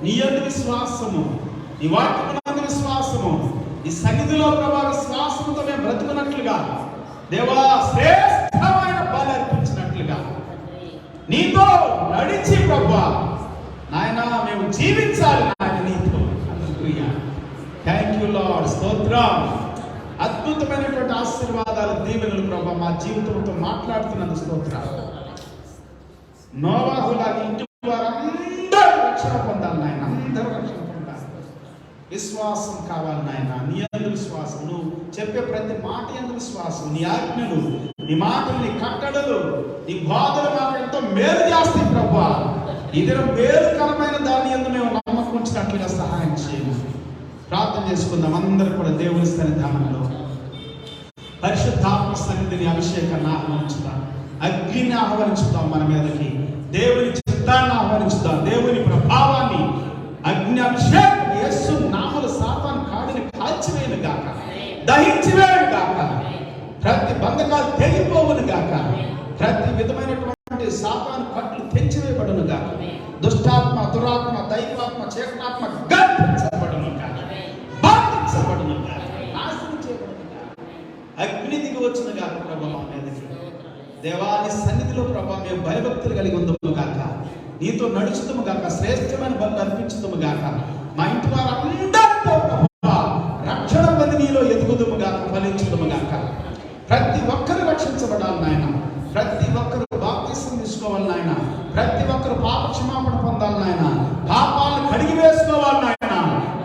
నీ యందు విశ్వాసము, నీ వాక్యమునందు విశ్వాసము, నీ సన్నిధిలో ప్రభా విశ్వాసముతో మేము బ్రతుకున్నట్లుగా, దేవా శ్రేష్టమైన బలి అర్పించినట్లుగా, నీతో నడిచి ప్రభా నాయన మేము జీవించాలి నాయన నీతో. హల్లెలూయా. Thank you Lord. స్తోత్రం. అద్భుతమైనటువంటి ఆశీర్వాదాలు, దీవెనలు ప్రభా మా జీవితంతో మాట్లాడుతున్నందుకు స్తోత్రాలు. నోవాహులాగా ఇంటి వారందరూ రక్షణ పొందాలి నాయన, అందరూ రక్షణ పొందాలి. విశ్వాసం కావాలి నాయన, నీ యందు విశ్వాసం, నువ్వు చెప్పే ప్రతి మాట యందు విశ్వాసం, నీ ఆజ్ఞలు, నీ మాటలు, నీ కట్టడలు, నీ బాధలు మాకు ఎంతో మేలు చేస్తాయి ప్రభా. ఇది మేలుకరమైన దాని యందు మేము నమ్మకం ఉంచినట్లుగా సహాయం చేయండి. ప్రార్థన చేసుకుందాం. అందరూ కూడా దేవుని సన్నిధానంలో పరిశుద్ధాత్మ సన్నిధిని, అభిషేకాన్ని ఆహ్వానించుదాం, అగ్నిని ఆహ్వానించుదాం మన మీదకి, దేవుని చిత్తాన్ని ఆహ్వానించుదాం, దేవుని ప్రభావాన్ని, అగ్ని అభిషేకం యేసు నామములో సాతాను కాడిని కాల్చివేయును గాక, దహించివేయును గాక, ప్రతి బంధకాలు తెగిపోవును గాక, ప్రతి విధమైనటువంటి సాతాను కట్లు తెంచివేయబడును గాక, దుష్టాత్మ, దురాత్మ, దైవాత్మ, చేతనాత్మ గర్భించబడును గాక, బాధించబడును గాక, నాశనం చేయబడును గాక, అగ్ని దిగి వచ్చును గాక ప్రభా మా మీదకి. దేవాని సన్నిధిలో ప్రభా మేము భయభక్తులు కలిగి ఉందము గాక, నీతో నడుచుతాము గాక, శ్రేష్టమైన బలు అర్పించుతాము గాక, మా ఇంటి వారందరితో ప్రభా రక్షణ పొంది నీలో ఎదుగుదము గాక, ఫలించుదము గాక. ప్రతి ఒక్కరు రక్షించబడాలి నాయన, ప్రతి ఒక్కరు బాప్తిసం తీసుకోవాలి నాయన, ప్రతి ఒక్కరు పాప క్షమాపణ పొందాలి నాయన, పాపాలను కడిగి వేసుకోవాలి నాయన,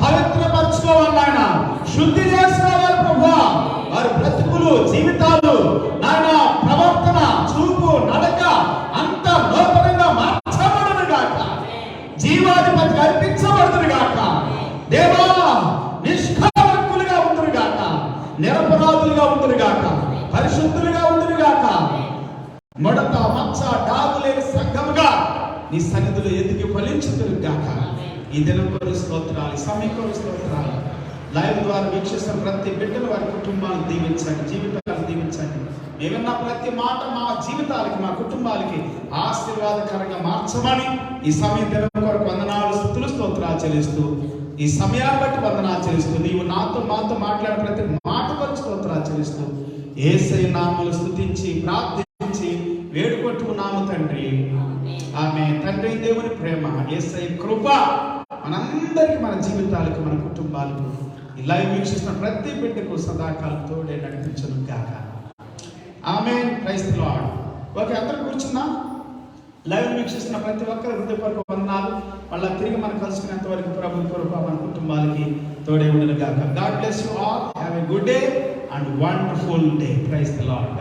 పవిత్రపరచుకోవాలి నాయన, శుద్ధి చేసుకోవాలి ప్రభా. వారి బ్రతుకులు, జీవితాలు నాయన, ప్రవర్తన, చూపు, నడక అంత నూతనంగా మార్చబడును గాక, జీవాధిపతి అర్పించబడును గాక, దేవా నిష్కళంకులుగా ఉండును గాక, నిరపరాధులుగా ఉండును గాక, పరిశుద్ధులుగా ఉండును గాక, మొడత మచ్చ డాగు లేని సంఘముగా నీ సన్నిధిలో ఎదిగి ఫలించుదురు గాక. ఈ దినం కొరకు స్తోత్రాలు, ఈ సమయం కొరకు స్తోత్రాలు. లైవ్ ద్వారా వీక్షిస్తున్న ప్రతి బిడ్డలు వారి కుటుంబాలను దీవించండి, జీవితాలను దీవించండి. ఏమన్నా ప్రతి మాట మా జీవితాలకి, మా కుటుంబాలకి ఆశీర్వాదకరంగా మార్చమని ఈ సమయం దినం కొరకు వందనాలు, స్తుతులు, స్తోత్రాలు చెల్లిస్తూ, ఈ సమయాన్ని బట్టి వందనాలు చెల్లిస్తూ, నీవు మాతో మాట్లాడే ప్రతి మాట కొరకు స్తోత్రాలు చెల్లిస్తూ, యేసయ్య నామములో స్తుతించి ప్రార్థించి వేడుకుంటున్నాము తండ్రి. ఆమె తండ్రి దేవుని ప్రేమ, యేసయ్య కృప మనందరికి, మన జీవితాలకు, మన కుటుంబాలకు, ఈ లైవ్ వీక్షిస్తున్న ప్రతి బిడ్డకు సదాకాలం తోడే నడిపించను గాక. Amen. Praise the Lord. Okay, అందరూ కూర్చున్నా. లైవ్ వీక్షిస్తున్న ప్రతి ఒక్కరు హృదయపూర్వక వందనాలు. మళ్ళీ తిరిగి మనం కలుసుకునేంత వరకు ప్రభు కృప మన కుటుంబాలకి తోడే ఉండను గాక. God bless you all. Have a good day and wonderful day. Praise the lord.